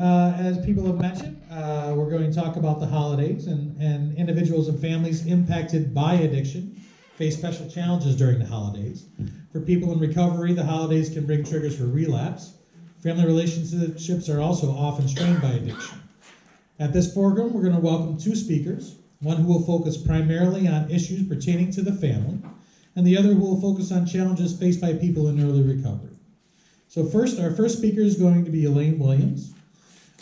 As people have mentioned, we're going to talk about the holidays and individuals and families impacted by addiction face special challenges during the holidays. For people in recovery, the holidays can bring triggers for relapse. Family relationships are also often strained by addiction. At this program, we're going to welcome two speakers, one who will focus primarily on issues pertaining to the family, and the other who will focus on challenges faced by people in early recovery. So first, our first speaker is going to be Elaine Williams.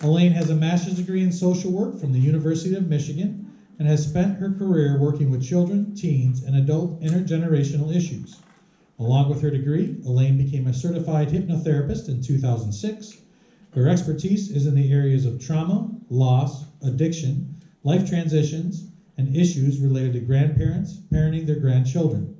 Elaine has a master's degree in social work from the University of Michigan and has spent her career working with children, teens, and adult intergenerational issues. Along with her degree, Elaine became a certified hypnotherapist in 2006. Her expertise is in the areas of trauma, loss, addiction, life transitions, and issues related to grandparents parenting their grandchildren.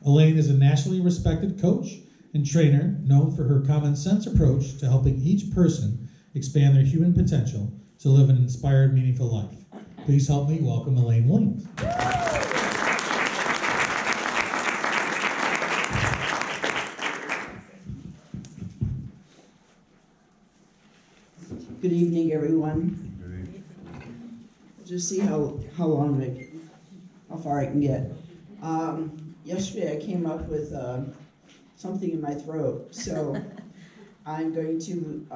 Elaine is a nationally respected coach and trainer known for her common sense approach to helping each person expand their human potential to live an inspired, meaningful life. Please help me welcome Elaine Williams. Good evening, everyone. Good evening. Just see how far I can get. Yesterday I came up with something in my throat, so I'm going to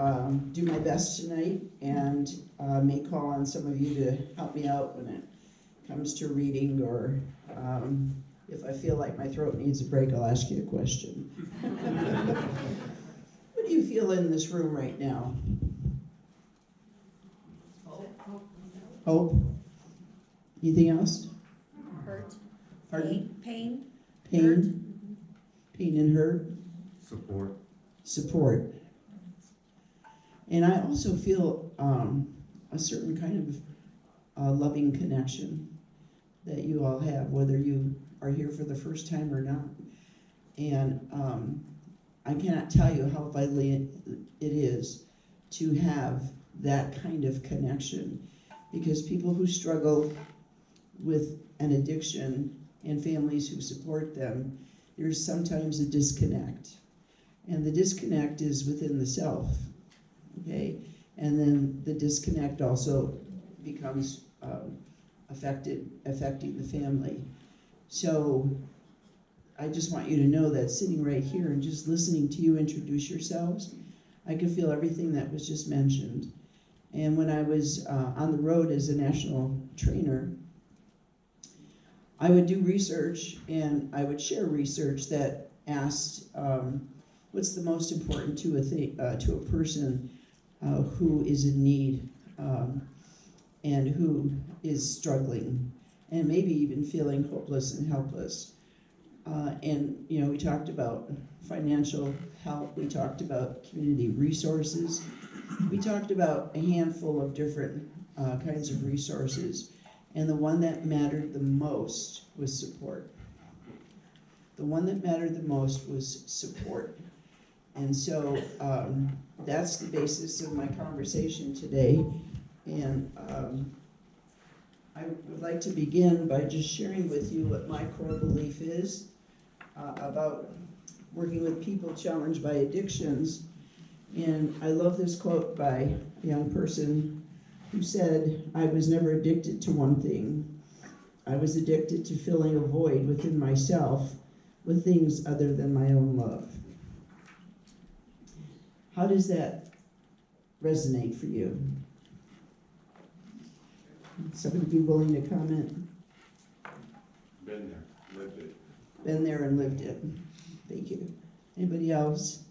do my best tonight and may call on some of you to help me out when it comes to reading, or if I feel like my throat needs a break, I'll ask you a question. What do you feel in this room right now? Hope? Anything else? Hurt. Pardon? Pain. Pain? Pain and hurt? Support. Support. And I also feel a certain kind of loving connection that you all have, whether you are here for the first time or not. And I cannot tell you how vital it is to have that kind of connection, because people who struggle with an addiction and families who support them, there's sometimes a disconnect. And the disconnect is within the self, okay? And then the disconnect also becomes affecting the family. So I just want you to know that sitting right here and just listening to you introduce yourselves, I could feel everything that was just mentioned. And when I was on the road as a national trainer, I would do research, and I would share research that asked, what's the most important to a person who is in need and who is struggling, and maybe even feeling hopeless and helpless. And you know, we talked about financial help, we talked about community resources, we talked about a handful of different kinds of resources, and the one that mattered the most was support. The one that mattered the most was support. And so that's the basis of my conversation today. And I would like to begin by just sharing with you what my core belief is about working with people challenged by addictions. And I love this quote by a young person who said, "I was never addicted to one thing. I was addicted to filling a void within myself with things other than my own love." How does that resonate for you? Somebody be willing to comment? Been there, lived it. Been there and lived it. Thank you. Anybody else?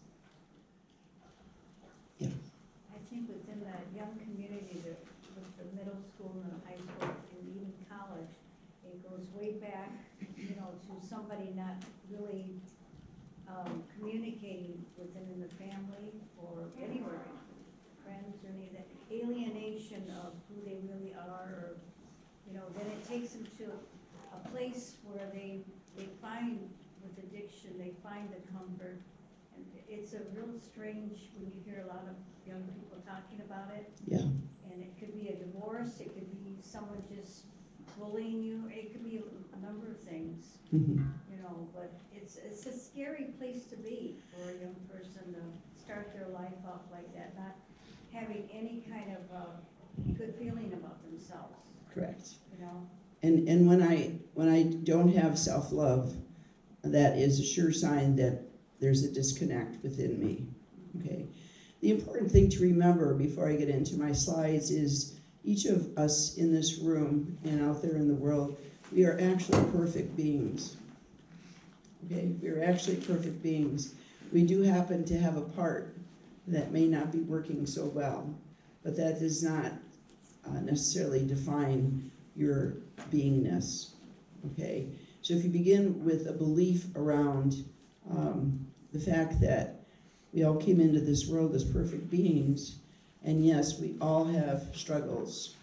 Yeah. I think within the young community, with the middle school and the high school and even college, it goes way back, you know, to somebody not really communicating within the family or anywhere, friends or any of that, alienation of who they really are, or, you know, then it takes them to a place where they find, with addiction, they find the comfort. And it's a real strange when you hear a lot of young people talking about it. Yeah. And it could be a divorce, it could be someone just bullying you, it could be a number of things, Mm-hmm. you know, but it's a scary place to be for a young person to start their life off like that, not having any kind of good feeling about themselves, Correct. you know? And when I don't have self-love, that is a sure sign that there's a disconnect within me. Okay. The important thing to remember before I get into my slides is each of us in this room and out there in the world, we are actually perfect beings. Okay, we are actually perfect beings. We do happen to have a part that may not be working so well, but that does not necessarily define your beingness. Okay, so if you begin with a belief around the fact that we all came into this world as perfect beings, and yes, we all have struggles,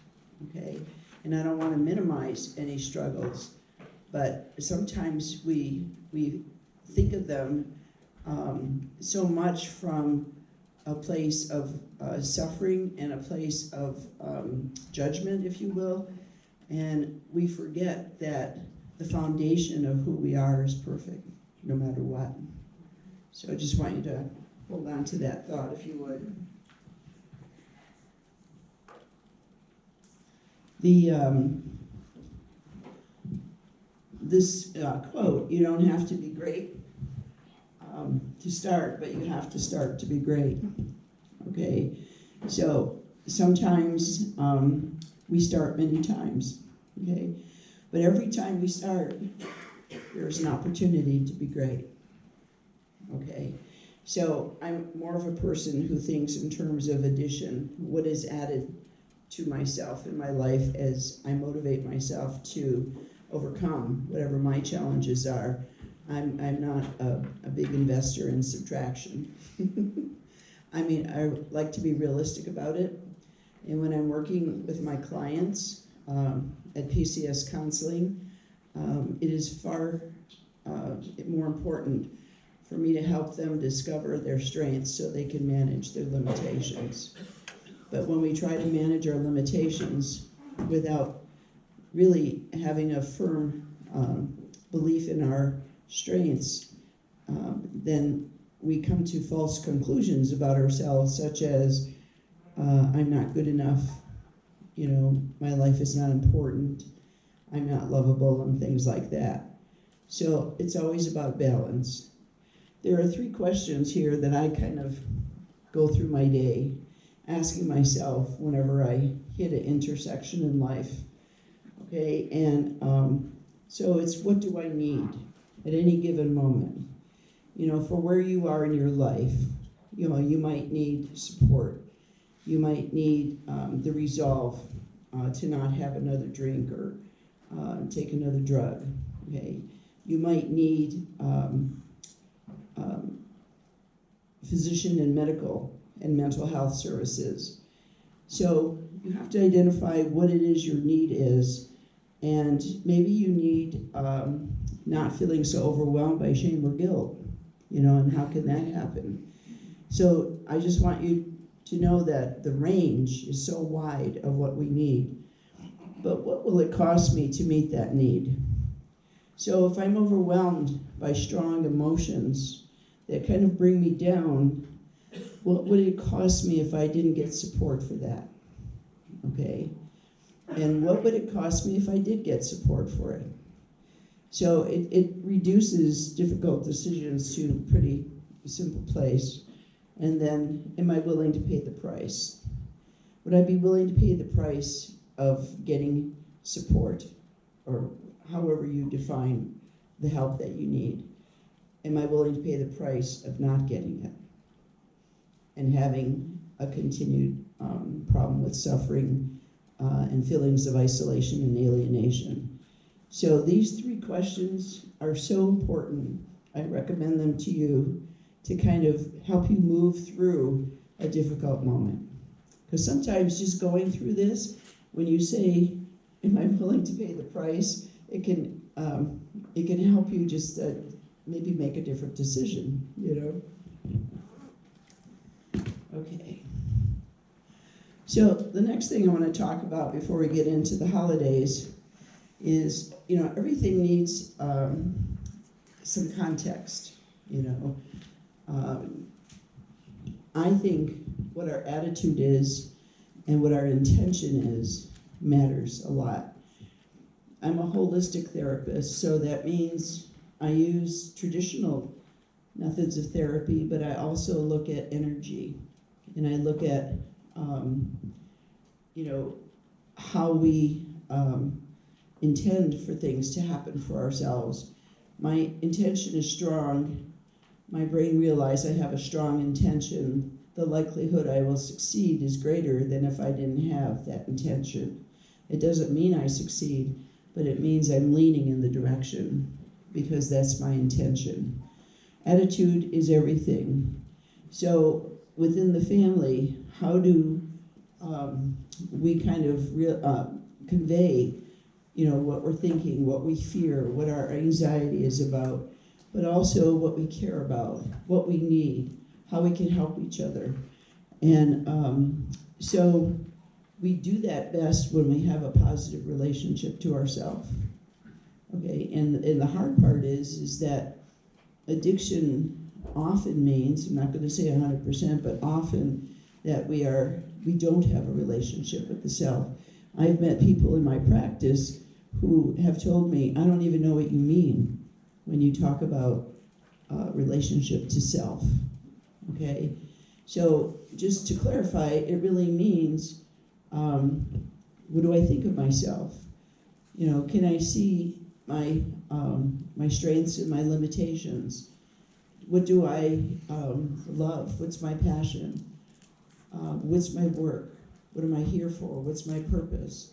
okay? And I don't want to minimize any struggles, but sometimes we think of them so much from a place of suffering and a place of judgment, if you will, and we forget that the foundation of who we are is perfect, no matter what. So I just want you to hold on to that thought, if you would. This quote, you don't have to be great to start, but you have to start to be great. Okay, so sometimes we start many times, okay? But every time we start, there's an opportunity to be great, okay? So I'm more of a person who thinks in terms of addition, what is added to myself in my life as I motivate myself to overcome whatever my challenges are. I'm not a big investor in subtraction. I mean, I like to be realistic about it. And when I'm working with my clients at PCS Counseling, it is far more important for me to help them discover their strengths so they can manage their limitations. But when we try to manage our limitations without really having a firm belief in our strengths, then we come to false conclusions about ourselves, such as, I'm not good enough, you know, my life is not important, I'm not lovable, and things like that. So it's always about balance. There are 3 questions here that I kind of go through my day asking myself whenever I hit an intersection in life. Okay, and so it's, what do I need at any given moment? You know, for where you are in your life, you know, you might need support. You might need the resolve to not have another drink or take another drug, okay? You might need physician and medical and mental health services. So you have to identify what it is your need is, and maybe you need not feeling so overwhelmed by shame or guilt, you know, and how can that happen? So I just want you to know that the range is so wide of what we need, but what will it cost me to meet that need? So if I'm overwhelmed by strong emotions that kind of bring me down, what would it cost me if I didn't get support for that? Okay? And what would it cost me if I did get support for it? So it reduces difficult decisions to a pretty simple place. And then, am I willing to pay the price? Would I be willing to pay the price of getting support, or however you define the help that you need? Am I willing to pay the price of not getting it and having a continued problem with suffering and feelings of isolation and alienation? So these 3 questions are so important. I recommend them to you to kind of help you move through a difficult moment. Because sometimes just going through this, when you say, am I willing to pay the price, it can help you just maybe make a different decision, you know? Okay. So the next thing I want to talk about before we get into the holidays is, you know, everything needs some context, you know. I think what our attitude is and what our intention is matters a lot. I'm a holistic therapist, so that means I use traditional methods of therapy, but I also look at energy, and I look at, how we intend for things to happen for ourselves. My intention is strong. My brain realized I have a strong intention. The likelihood I will succeed is greater than if I didn't have that intention. It doesn't mean I succeed, but it means I'm leaning in the direction because that's my intention. Attitude is everything. So within the family, how do we kind of convey, what we're thinking, what we fear, what our anxiety is about, but also what we care about, what we need, how we can help each other. And so we do that best when we have a positive relationship to ourselves. Okay, and the hard part is that addiction often means, I'm not going to say 100%, but often that we don't have a relationship with the self. I've met people in my practice who have told me, I don't even know what you mean when you talk about relationship to self. Okay, so just to clarify, it really means, what do I think of myself? Can I see my strengths and my limitations? What do I love? What's my passion? What's my work? What am I here for? What's my purpose?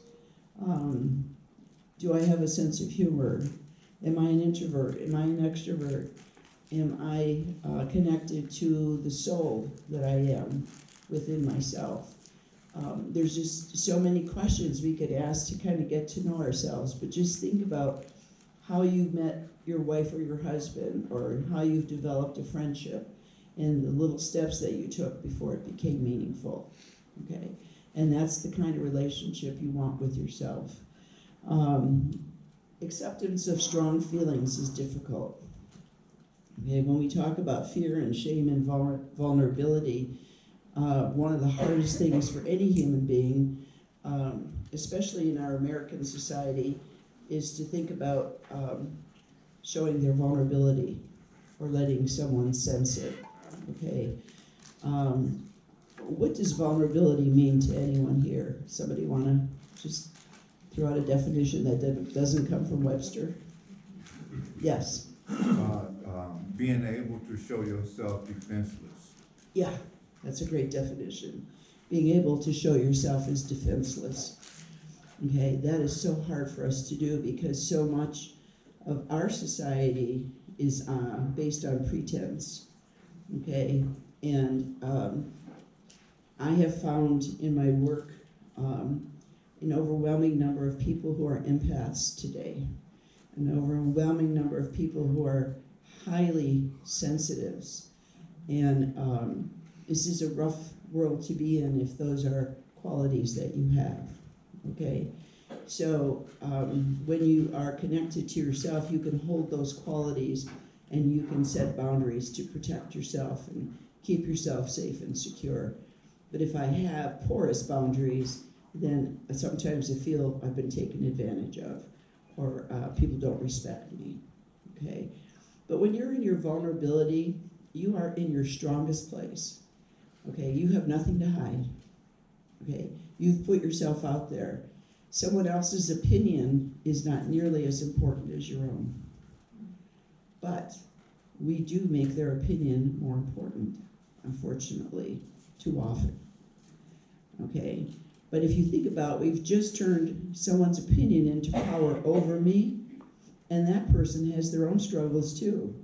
Do I have a sense of humor? Am I an introvert? Am I an extrovert? Am I connected to the soul that I am within myself? There's just so many questions we could ask to kind of get to know ourselves, but just think about how you met your wife or your husband, or how you've developed a friendship, and the little steps that you took before it became meaningful, okay? And that's the kind of relationship you want with yourself. Acceptance of strong feelings is difficult. Okay, when we talk about fear and shame and vulnerability, one of the hardest things for any human being, especially in our American society, is to think about showing their vulnerability or letting someone sense it. Okay, what does vulnerability mean to anyone here? Somebody want to just throw out a definition that doesn't come from Webster? Yes. Being able to show yourself defenseless. Yeah, that's a great definition. Being able to show yourself as defenseless. Okay, that is so hard for us to do because so much of our society is based on pretense. Okay, and I have found in my work an overwhelming number of people who are empaths today, an overwhelming number of people who are highly sensitives, and this is a rough world to be in if those are qualities that you have. Okay, so when you are connected to yourself, you can hold those qualities and you can set boundaries to protect yourself and keep yourself safe and secure. But if I have porous boundaries, then sometimes I feel I've been taken advantage of, or people don't respect me. Okay, but when you're in your vulnerability, you are in your strongest place. Okay, you have nothing to hide. Okay, you've put yourself out there. Someone else's opinion is not nearly as important as your own. But we do make their opinion more important, unfortunately, too often. Okay, but if you think about, we've just turned someone's opinion into power over me, and that person has their own struggles too.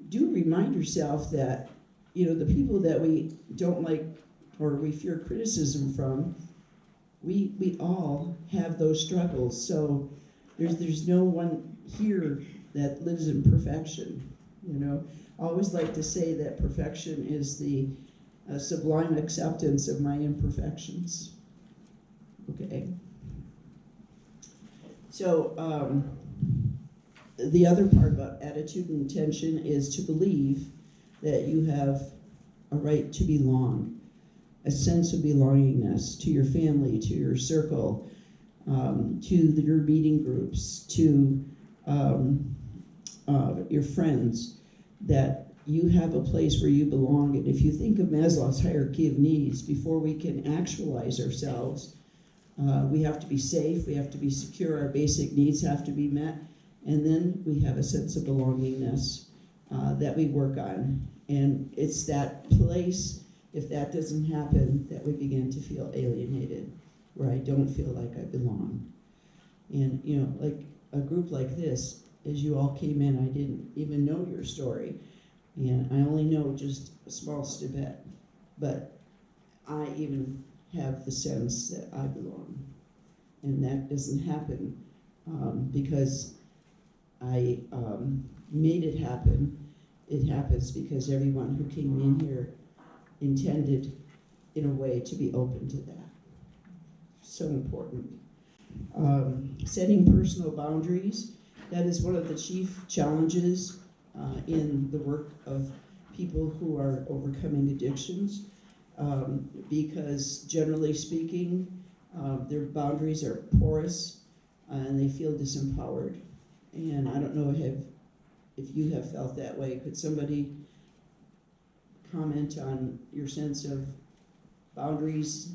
Do remind yourself that, the people that we don't like or we fear criticism from, we all have those struggles. So there's no one here that lives in perfection. I always like to say that perfection is the sublime acceptance of my imperfections. Okay. So the other part about attitude and intention is to believe that you have a right to belong. a sense of belongingness to your family, to your circle, your meeting groups, to your friends, that you have a place where you belong. And if you think of Maslow's hierarchy of needs, before we can actualize ourselves, we have to be safe, we have to be secure, our basic needs have to be met, and then we have a sense of belongingness that we work on. And it's that place, if that doesn't happen, that we begin to feel alienated, where I don't feel like I belong. And, you know, like a group like this, as you all came in, I didn't even know your story. And I only know just a small snippet, but I even have the sense that I belong. And that doesn't happen because I made it happen. It happens because everyone who came in here intended, in a way, to be open to that. So important. Setting personal boundaries, that is one of the chief challenges in the work of people who are overcoming addictions, because generally speaking, their boundaries are porous and they feel disempowered. And I don't know if you have felt that way. Could somebody comment on your sense of boundaries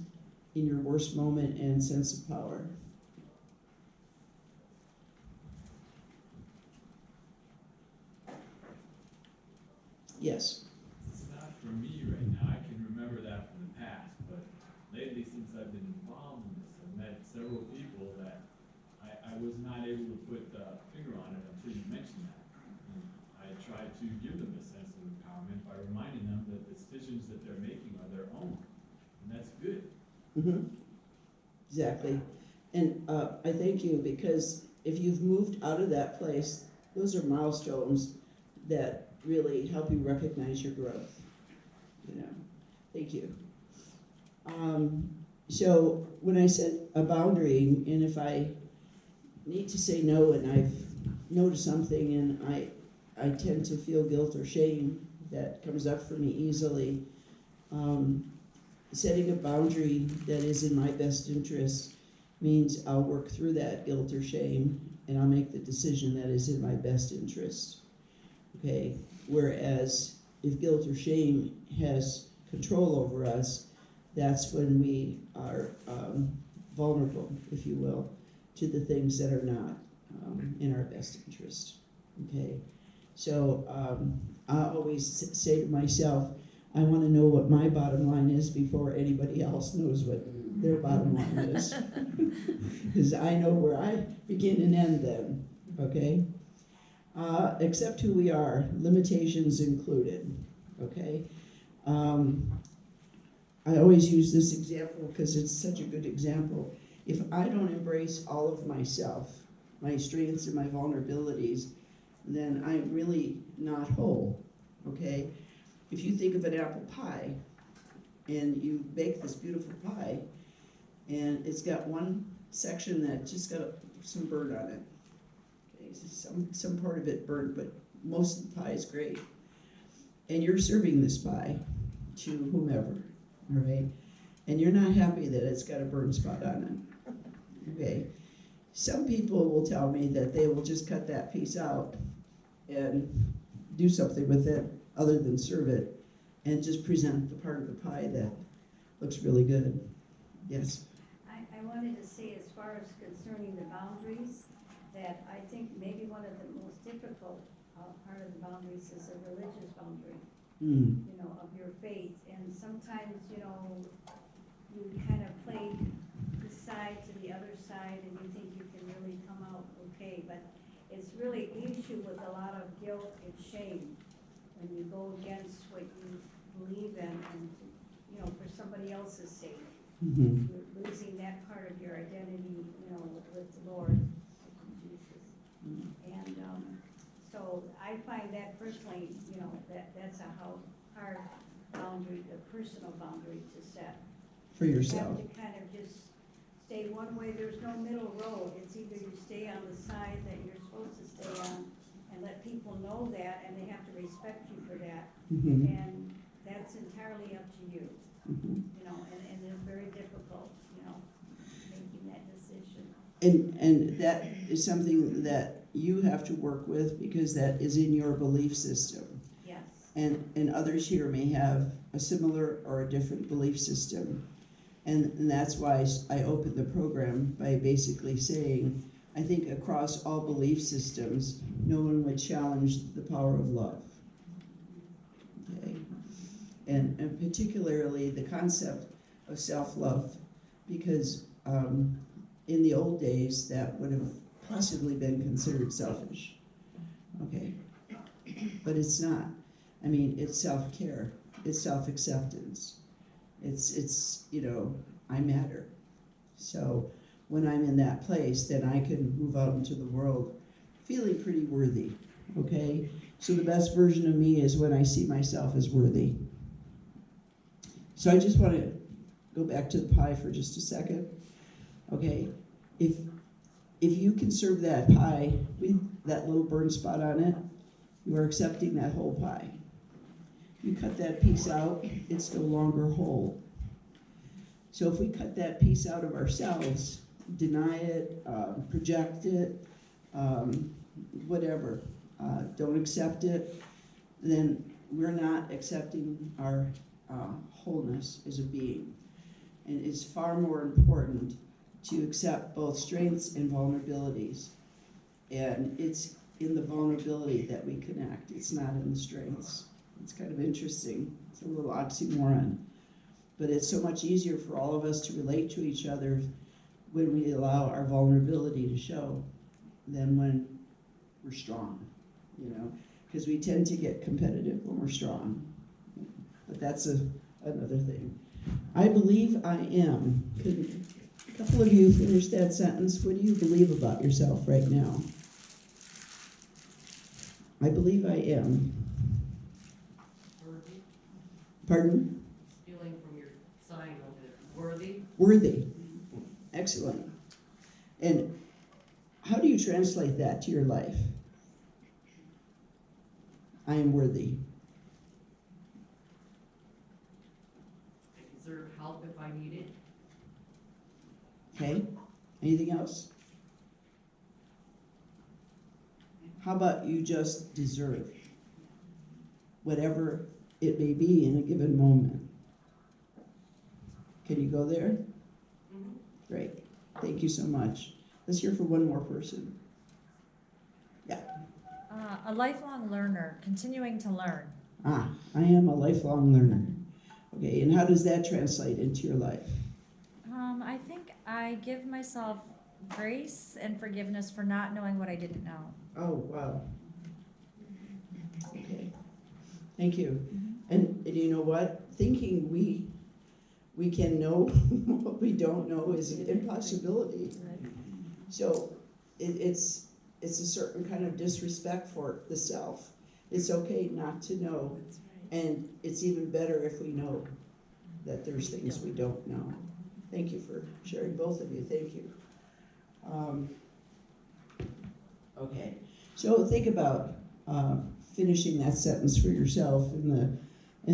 in your worst moment and sense of power? Yes. It's not for me right now. I can remember that from the past, but lately, since I've been involved in this, I've met several people that I was not able to put a finger on it until you mentioned that. And I tried to give them a sense of empowerment by reminding them that the decisions that they're making are their own, and that's good. Mm-hmm. Exactly. And I thank you, because if you've moved out of that place, those are milestones that really help you recognize your growth. You know, thank you. So when I said a boundary, and if I need to say no, and I've no to something, and I tend to feel guilt or shame that comes up for me easily, setting a boundary that is in my best interest means I'll work through that guilt or shame, and I'll make the decision that is in my best interest. Okay? Whereas if guilt or shame has control over us, that's when we are vulnerable, if you will, to the things that are not in our best interest. Okay? So I always say to myself, I want to know what my bottom line is before anybody else knows what their bottom line is. Because I know where I begin and end then. Okay? Accept who we are, limitations included, okay? I always use this example because it's such a good example. If I don't embrace all of myself, my strengths and my vulnerabilities, then I'm really not whole, okay? If you think of an apple pie, and you bake this beautiful pie, and it's got one section that just got some burnt on it, some part of it burnt, but most of the pie is great. And you're serving this pie to whomever, all right? And you're not happy that it's got a burn spot on it, okay? Some people will tell me that they will just cut that piece out and do something with it other than serve it, and just present the part of the pie that looks really good. Yes? I wanted to say, as far as concerning the boundaries, that I think maybe one of the most difficult part of the boundaries is a religious boundary, you know, of your faith. And sometimes, you know, you kind of play this side to the other side, and you think you can really come out okay, but it's really leaves you with a lot of guilt and shame when you go against what you believe in, and, you know, for somebody else's sake. Mm-hmm. You're losing that part of your identity, you know, with the Lord. And so I find that personally, you know, that's a hard boundary, a personal boundary to set. For yourself. You have to kind of just stay one way. There's no middle road. It's either you stay on the side that you're supposed to stay on and let people know that, and they have to respect you for that. Mm-hmm. And that's entirely up to you. Mhm. you know, and they're very difficult, you know, making that decision. And that is something that you have to work with because that is in your belief system. Yes, And others here may have a similar or a different belief system. And that's why I opened the program by basically saying, I think across all belief systems, no one would challenge the power of love. Okay? And particularly the concept of self-love, because in the old days, that would have possibly been considered selfish. Okay? But it's not. I mean, it's self-care, it's self-acceptance. It's you know, I matter. So when I'm in that place, then I can move out into the world feeling pretty worthy, okay? So the best version of me is when I see myself as worthy. So I just want to go back to the pie for just a second. Okay, if you can serve that pie with that little burn spot on it, you are accepting that whole pie. You cut that piece out, it's no longer whole. So if we cut that piece out of ourselves, deny it, project it, whatever, don't accept it, then we're not accepting our wholeness as a being. And it's far more important to accept both strengths and vulnerabilities. And it's in the vulnerability that we connect, it's not in the strengths. It's kind of interesting. It's a little oxymoron. But it's so much easier for all of us to relate to each other when we allow our vulnerability to show than when we're strong, you know? Because we tend to get competitive when we're strong. But that's another thing. I believe I am. Could a couple of you finish that sentence? What do you believe about yourself right now? I believe I am. Worthy, Pardon? stealing from your sign of it, worthy. Worthy. Excellent. And how do you translate that to your life? I am worthy. I deserve help if I need it. Okay? Anything else? How about you just deserve whatever it may be in a given moment? Can you go there? Mm-hmm. Great. Thank you so much. Let's hear from one more person. A lifelong learner, continuing to learn. I am a lifelong learner. Okay, and how does that translate into your life? I think I give myself grace and forgiveness for not knowing what I didn't know. Oh, wow. Okay. Thank you. And you know what? Thinking we can know what we don't know is an impossibility. So it's a certain kind of disrespect for the self. It's okay not to know, and it's even better if we know that there's things we don't know. Thank you for sharing, both of you. Thank you. Okay, so think about finishing that sentence for yourself in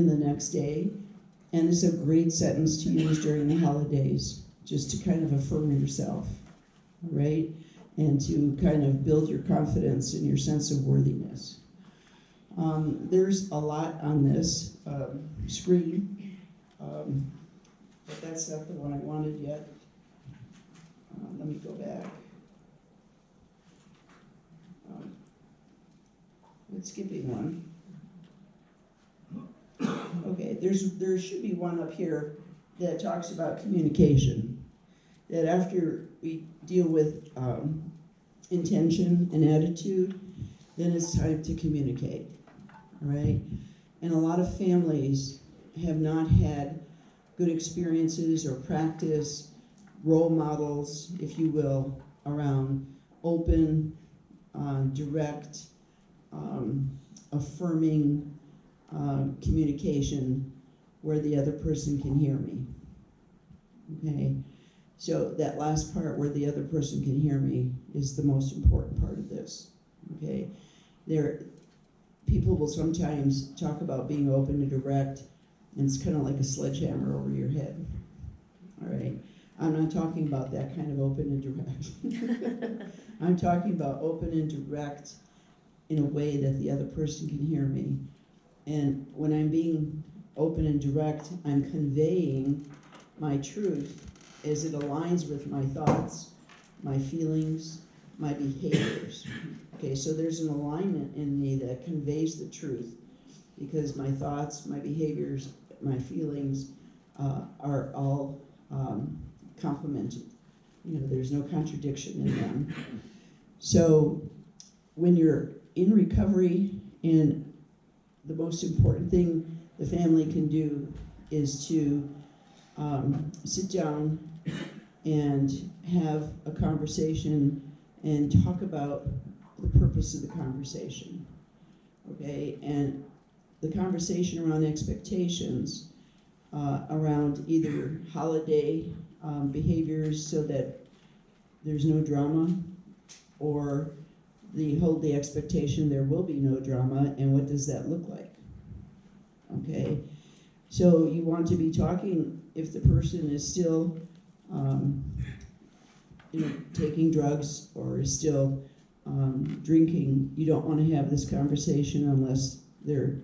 the next day, and it's a great sentence to use during the holidays, just to kind of affirm yourself, right? And to kind of build your confidence and your sense of worthiness. There's a lot on this screen, but that's not the one I wanted yet. Let me go back. It's skipping one. Okay, there should be one up here that talks about communication. That after we deal with intention and attitude, then it's time to communicate, all right? And a lot of families have not had good experiences or practice, role models, if you will, around open, direct, affirming communication where the other person can hear me, okay? So that last part where the other person can hear me is the most important part of this, okay? People will sometimes talk about being open and direct And it's kind of like a sledgehammer over your head. All right? I'm not talking about that kind of open and direct. I'm talking about open and direct in a way that the other person can hear me. And when I'm being open and direct, I'm conveying my truth as it aligns with my thoughts, my feelings, my behaviors. Okay, so there's an alignment in me that conveys the truth because my thoughts, my behaviors, my feelings are all complemented. You know, there's no contradiction in them. So when you're in recovery, and the most important thing the family can do is to sit down and have a conversation and talk about the purpose of the conversation, okay? And the conversation around expectations, around either holiday behaviors so that there's no drama, or hold the expectation there will be no drama, and what does that look like? Okay, so you want to be talking if the person is still, taking drugs or is still drinking. You don't want to have this conversation unless they're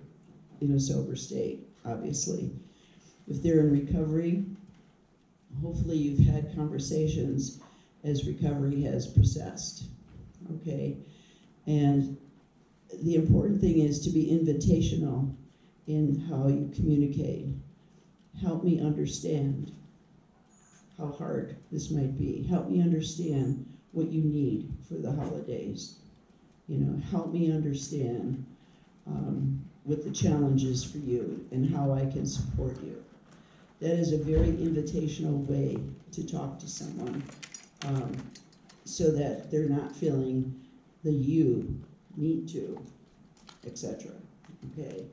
in a sober state, obviously. If they're in recovery, hopefully you've had conversations as recovery has processed, okay? And the important thing is to be invitational in how you communicate. Help me understand how hard this might be. Help me understand what you need for the holidays. You know, help me understand what the challenge is for you and how I can support you. That is a very invitational way to talk to someone, so that they're not feeling the you need to, etc. Okay.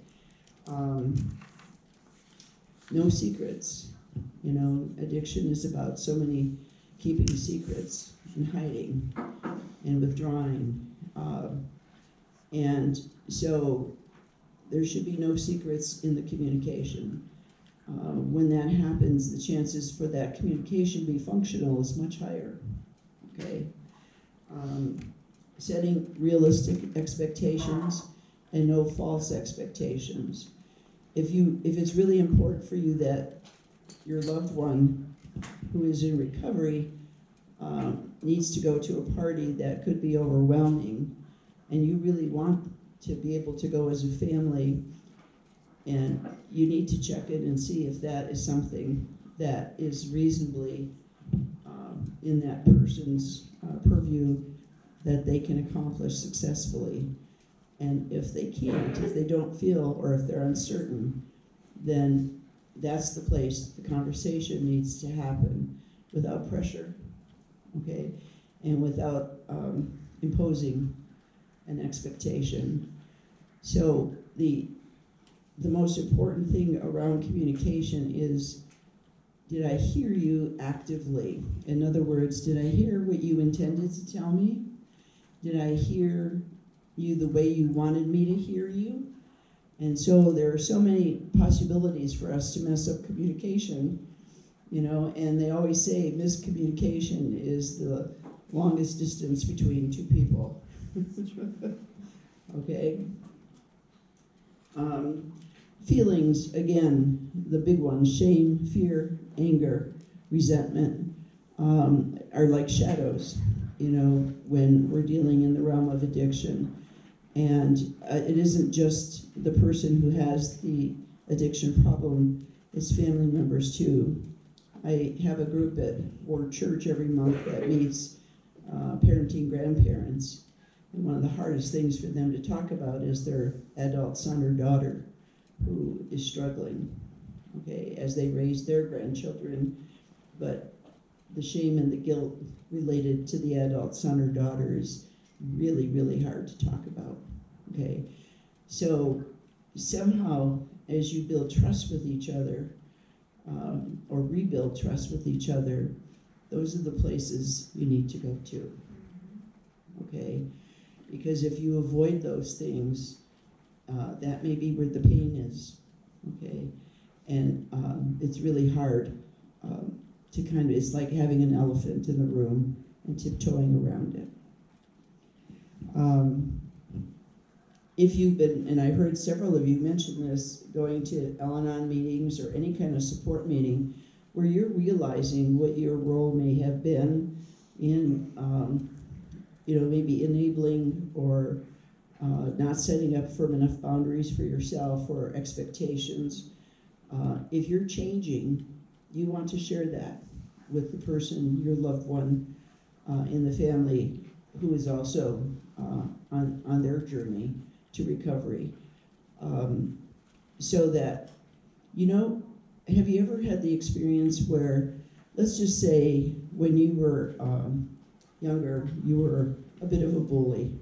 No secrets. You know, addiction is about so many keeping secrets and hiding and withdrawing. And so there should be no secrets in the communication. When that happens, the chances for that communication to be functional is much higher. Okay. Setting realistic expectations and no false expectations. If it's really important for you that your loved one who is in recovery needs to go to a party that could be overwhelming, and you really want to be able to go as a family, and you need to check in and see if that is something that is reasonably in that person's purview that they can accomplish successfully. And if they can't, if they don't feel, or if they're uncertain, then that's the place the conversation needs to happen without pressure, okay? And without imposing an expectation. So the most important thing around communication is, did I hear you actively? In other words, did I hear what you intended to tell me? Did I hear you the way you wanted me to hear you? And so there are so many possibilities for us to mess up communication, you know, and they always say miscommunication is the longest distance between two people. Okay? Feelings, again, the big ones, shame, fear, anger, resentment, are like shadows, you know, when we're dealing in the realm of addiction. And it isn't just the person who has the addiction problem, it's family members too. I have a group at Ward Church every month that meets parenting grandparents. And one of the hardest things for them to talk about is their adult son or daughter who is struggling, okay, as they raise their grandchildren. But the shame and the guilt related to the adult son or daughter is really, really hard to talk about, okay? So somehow, as you build trust with each other, or rebuild trust with each other, those are the places you need to go to, okay? Because if you avoid those things, that may be where the pain is, okay? And it's really hard to kind of, it's like having an elephant in the room and tiptoeing around it. If you've been, and I heard several of you mention this, going to Al-Anon meetings or any kind of support meeting where you're realizing what your role may have been in, maybe enabling or not setting up firm enough boundaries for yourself or expectations. If you're changing, you want to share that with the person, your loved one in the family who is also on their journey to recovery. So that, have you ever had the experience where, let's just say, when you were younger, you were a bit of a bully,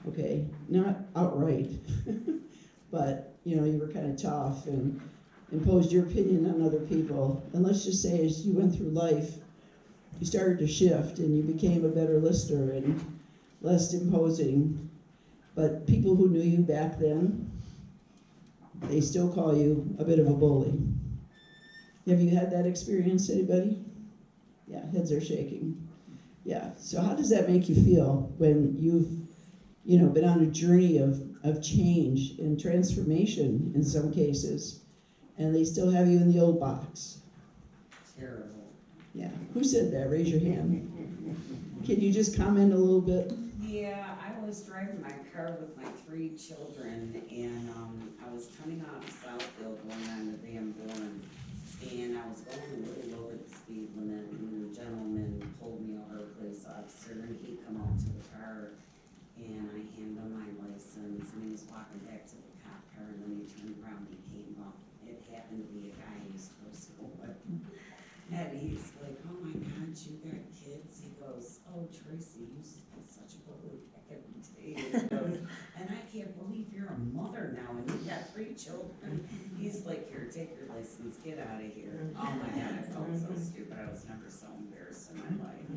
okay? Not outright, but, you were kind of tough and imposed your opinion on other people. And let's just say, as you went through life, you started to shift and you became a better listener and less imposing. But people who knew you back then, they still call you a bit of a bully. Have you had that experience, anybody? Yeah, heads are shaking. Yeah, so how does that make you feel when you've, been on a journey of change and transformation in some cases, and they still have you in the old box? Terrible. Yeah, who said that? Raise your hand. Can you just comment a little bit? Yeah, I was driving my car with my 3 children, and I was coming out of Southfield going on to Van Born, and I was going a little over the speed limit, and the gentleman pulled me over, a police officer, and he come out to the car, and I handed him my license, and he was walking back to the cop car, and then he turned around and came up. It happened to be a guy he used to go to school with. And he's like, oh my God, you got kids? He goes, oh, Tracy, you such a bully back every day. He goes, and I can't believe you're a mother now and you've got 3 children. He's like, here, take your license, get out of here. Oh my God, I felt so stupid. I was never so embarrassed in my life.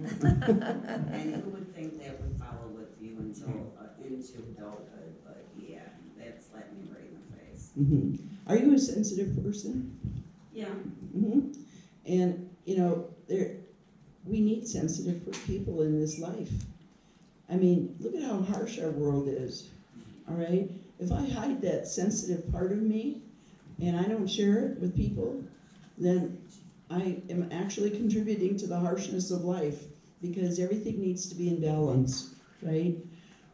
And who would think that would follow with you until into adulthood? But yeah, that slapped me right in the face. Mm-hmm. Are you a sensitive person? Yeah. Mm-hmm. And, we need sensitive people in this life. I mean, look at how harsh our world is, all right? If I hide that sensitive part of me and I don't share it with people, then I am actually contributing to the harshness of life because everything needs to be in balance, right?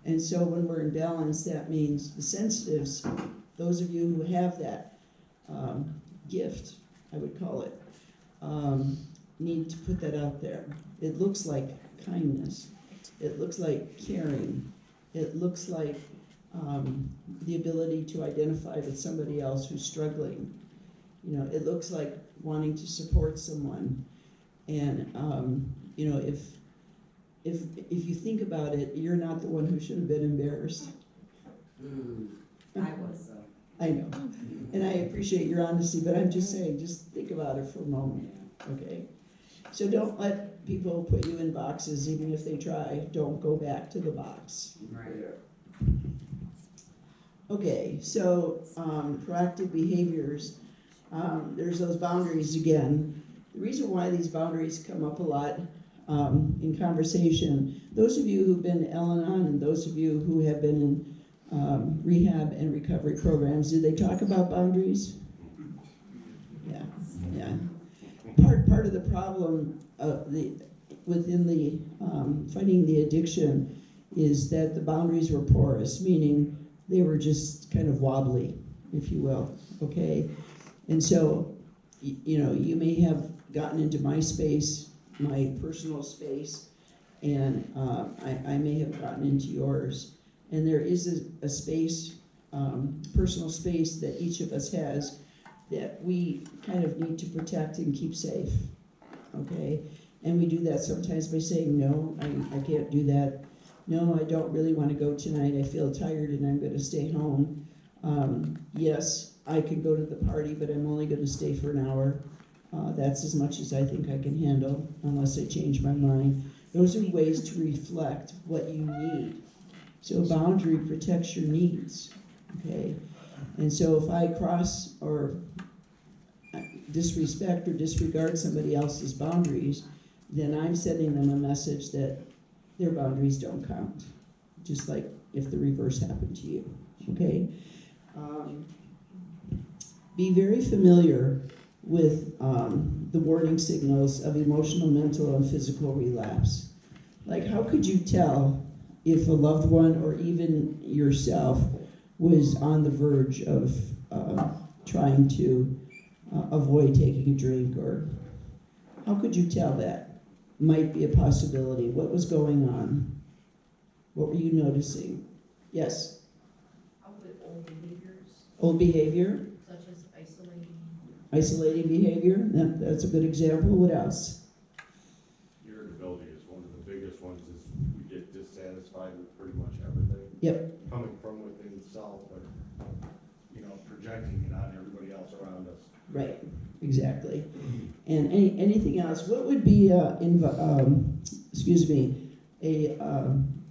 And so when we're in balance, that means the sensitives, those of you who have that gift, I would call it, need to put that out there. It looks like kindness. It looks like caring. It looks like the ability to identify with somebody else who's struggling. It looks like wanting to support someone. And if you think about it, you're not the one who should have been embarrassed. I was so. I know. And I appreciate your honesty, but I'm just saying, just think about it for a moment, okay? So don't let people put you in boxes, even if they try. Don't go back to the box. Right. Okay, so proactive behaviors. There's those boundaries again. The reason why these boundaries come up a lot in conversation, those of you who've been Al-Anon and those of you who have been in rehab and recovery programs, do they talk about boundaries? Yeah. Part of the problem within the fighting the addiction is that the boundaries were porous, meaning they were just kind of wobbly, if you will, okay? And so, you may have gotten into my space, my personal space, and I may have gotten into yours. And there is a space, personal space that each of us has that we kind of need to protect and keep safe, okay? And we do that sometimes by saying, no, I can't do that. No, I don't really want to go tonight. I feel tired and I'm going to stay home. Yes, I can go to the party, but I'm only going to stay for an hour. That's as much as I think I can handle, unless I change my mind. Those are ways to reflect what you need. So a boundary protects your needs, okay? And so if I cross or disrespect or disregard somebody else's boundaries, then I'm sending them a message that their boundaries don't count, just like if the reverse happened to you, okay? Be very familiar with the warning signals of emotional, mental, and physical relapse. Like, how could you tell if a loved one or even yourself was on the verge of trying to avoid taking a drink, or how could you tell that might be a possibility? What was going on? What were you noticing? Yes? How with old behaviors, Old behavior, such as isolating behavior, that's a good example. What else? Irritability is one of the biggest ones, is we get dissatisfied with pretty much everything. Yep. Coming from within self, but, projecting it on everybody else around us. Right, exactly. And anything else? What would be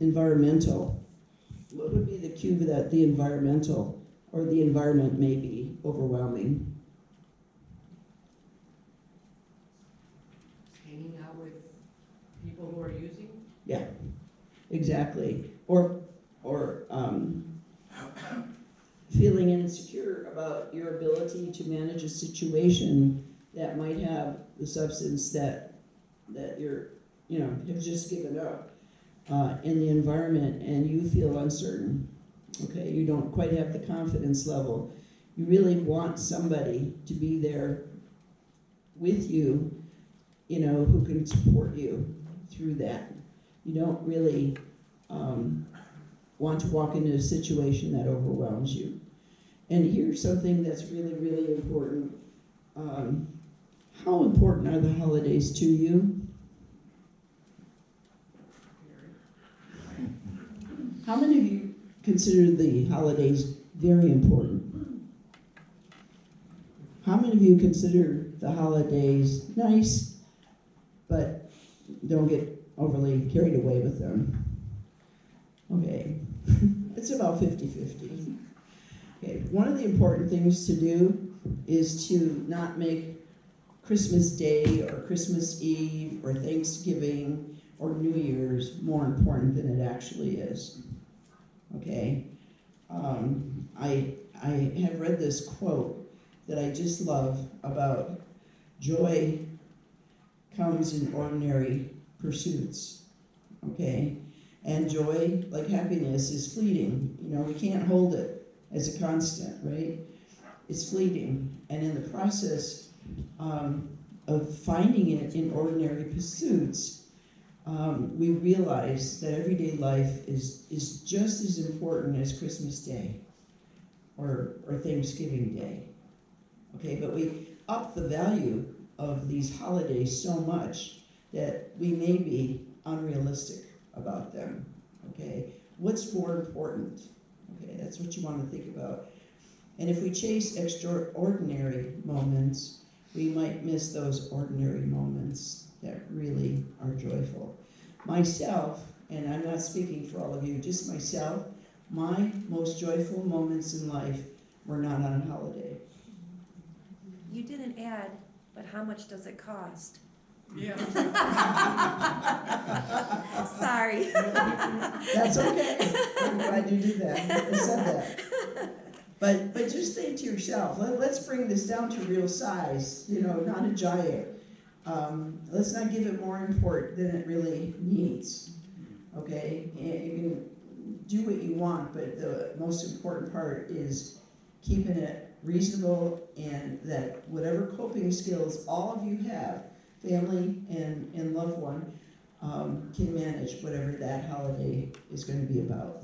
environmental? What would be the cue that the environmental or the environment may be overwhelming? hanging out with people who are using. Yeah, exactly. Or feeling insecure about your ability to manage a situation that might have the substance that you're, have just given up in the environment, and you feel uncertain. Okay, you don't quite have the confidence level. You really want somebody to be there with you, who can support you through that. You don't really want to walk into a situation that overwhelms you. And here's something that's really, really important. How important are the holidays to you? How many of you consider the holidays very important? How many of you consider the holidays nice, but don't get overly carried away with them? Okay, it's about 50-50. Okay, one of the important things to do is to not make Christmas Day or Christmas Eve or Thanksgiving or New Year's more important than it actually is. Okay, I have read this quote that I just love about joy comes in ordinary pursuits. Okay, and joy, like happiness, is fleeting. We can't hold it as a constant, right? It's fleeting, and in the process of finding it in ordinary pursuits, we realize that everyday life is just as important as Christmas Day or Thanksgiving Day. Okay, but we up the value of these holidays so much that we may be unrealistic about them. Okay, what's more important? Okay, that's what you want to think about. And if we chase extraordinary moments, we might miss those ordinary moments that really are joyful. Myself, and I'm not speaking for all of you, just myself, my most joyful moments in life were not on a holiday. You didn't add, but how much does it cost? Yeah. Sorry. That's okay. I'm glad you did that. I said that. But just think to yourself, let's bring this down to real size, not a giant. Let's not give it more import than it really needs. Okay? And you can do what you want, but the most important part is keeping it reasonable, and that whatever coping skills all of you have, family and loved one, can manage whatever that holiday is going to be about.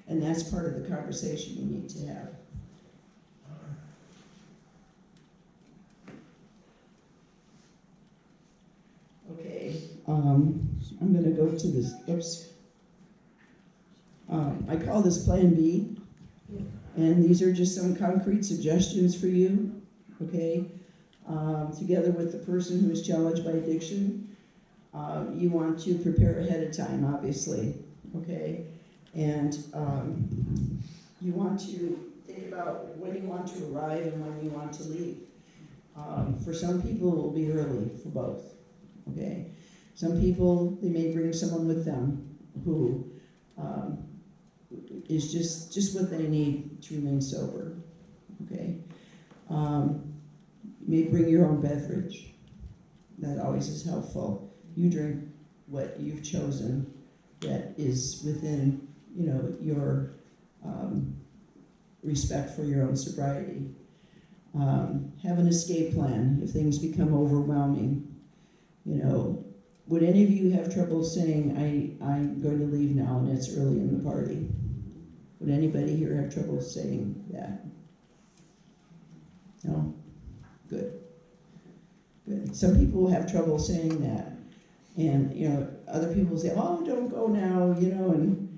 And that's part of the conversation you need to have. Okay, I'm going to go to this, oops. I call this Plan B, and these are just some concrete suggestions for you, okay? Together with the person who is challenged by addiction, you want to prepare ahead of time, obviously, okay? And you want to think about when you want to arrive and when you want to leave. For some people, it will be early for both, okay? Some people, they may bring someone with them who is just what they need to remain sober, okay? You may bring your own beverage. That always is helpful. You drink what you've chosen that is within, your respect for your own sobriety. Have an escape plan if things become overwhelming. Would any of you have trouble saying, I'm going to leave now and it's early in the party? Would anybody here have trouble saying that? No? Good. Good. Some people have trouble saying that. And, other people say, oh, don't go now, and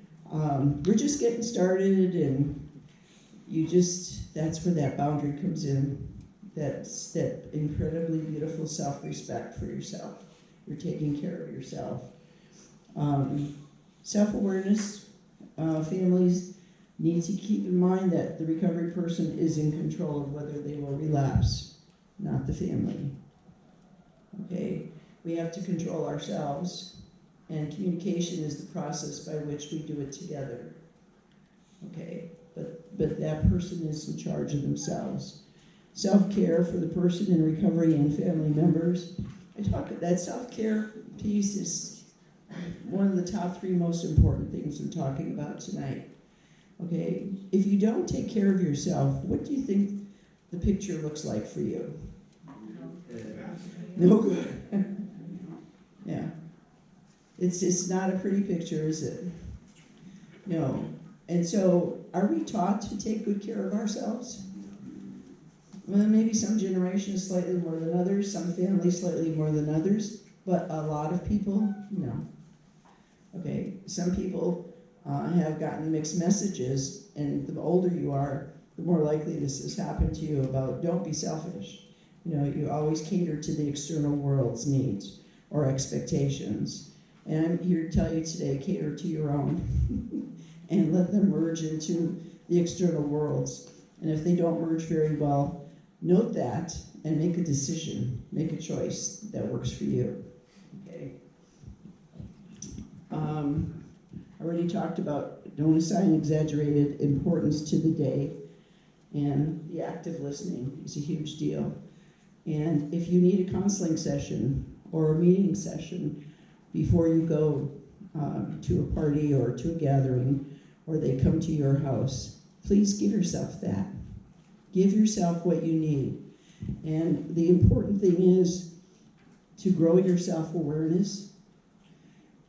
we're just getting started, and that's where that boundary comes in. That's that incredibly beautiful self-respect for yourself. You're taking care of yourself. Self-awareness, families need to keep in mind that the recovery person is in control of whether they will relapse, not the family. Okay? We have to control ourselves, and communication is the process by which we do it together. Okay? But that person is in charge of themselves. Self-care for the person in recovery and family members. That self-care piece is one of the top 3 most important things I'm talking about tonight. Okay? If you don't take care of yourself, what do you think the picture looks like for you? No good. Yeah. It's not a pretty picture, is it? No. And so, are we taught to take good care of ourselves? Well, maybe some generations slightly more than others, some families slightly more than others, but a lot of people, no. Okay, some people have gotten mixed messages, and the older you are, the more likely this has happened to you about don't be selfish. You always cater to the external world's needs or expectations. And I'm here to tell you today, cater to your own and let them merge into the external worlds. And if they don't merge very well, note that and make a decision, make a choice that works for you. Okay. I already talked about don't assign exaggerated importance to the day, and the active listening is a huge deal. And if you need a counseling session or a meeting session before you go to a party or to a gathering, or they come to your house, please give yourself that. Give yourself what you need. And the important thing is to grow your self-awareness,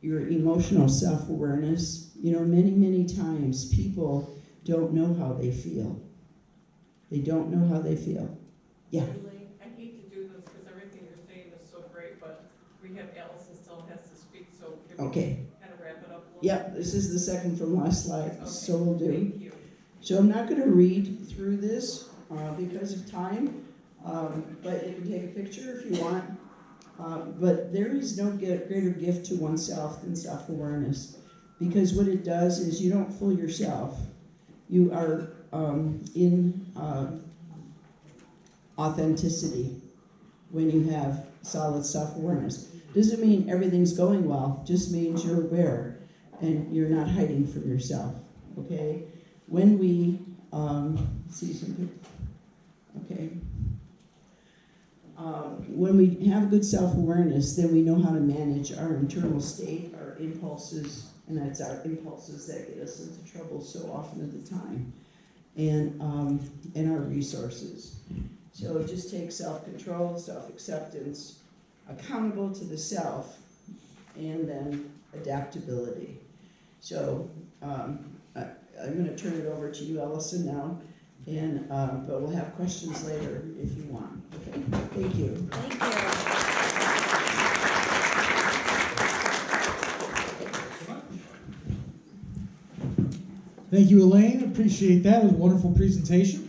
your emotional self-awareness. Many, many times people don't know how they feel. They don't know how they feel. Yeah. Julie, I hate to do this because everything you're saying is so great, but we have Allison still has to speak, so can we Okay. kind of wrap it up a little? Yep, this is the second from last slide, Okay. so we'll do. Thank you. So I'm not going to read through this because of time, but you can take a picture if you want. But there is no greater gift to oneself than self-awareness, because what it does is you don't fool yourself. You are in authenticity when you have solid self-awareness. Doesn't mean everything's going well, just means you're aware and you're not hiding from yourself, okay? When we, see something, okay? When we have good self-awareness, then we know how to manage our internal state, our impulses, and it's our impulses that get us into trouble so often at the time, and our resources. So it just takes self-control, self-acceptance, accountable to the self, and then adaptability. So I'm going to turn it over to you, Allison, now, and but we'll have questions later if you want. Okay, thank you. Thank you. Thank you, Elaine. Appreciate that. It was a wonderful presentation.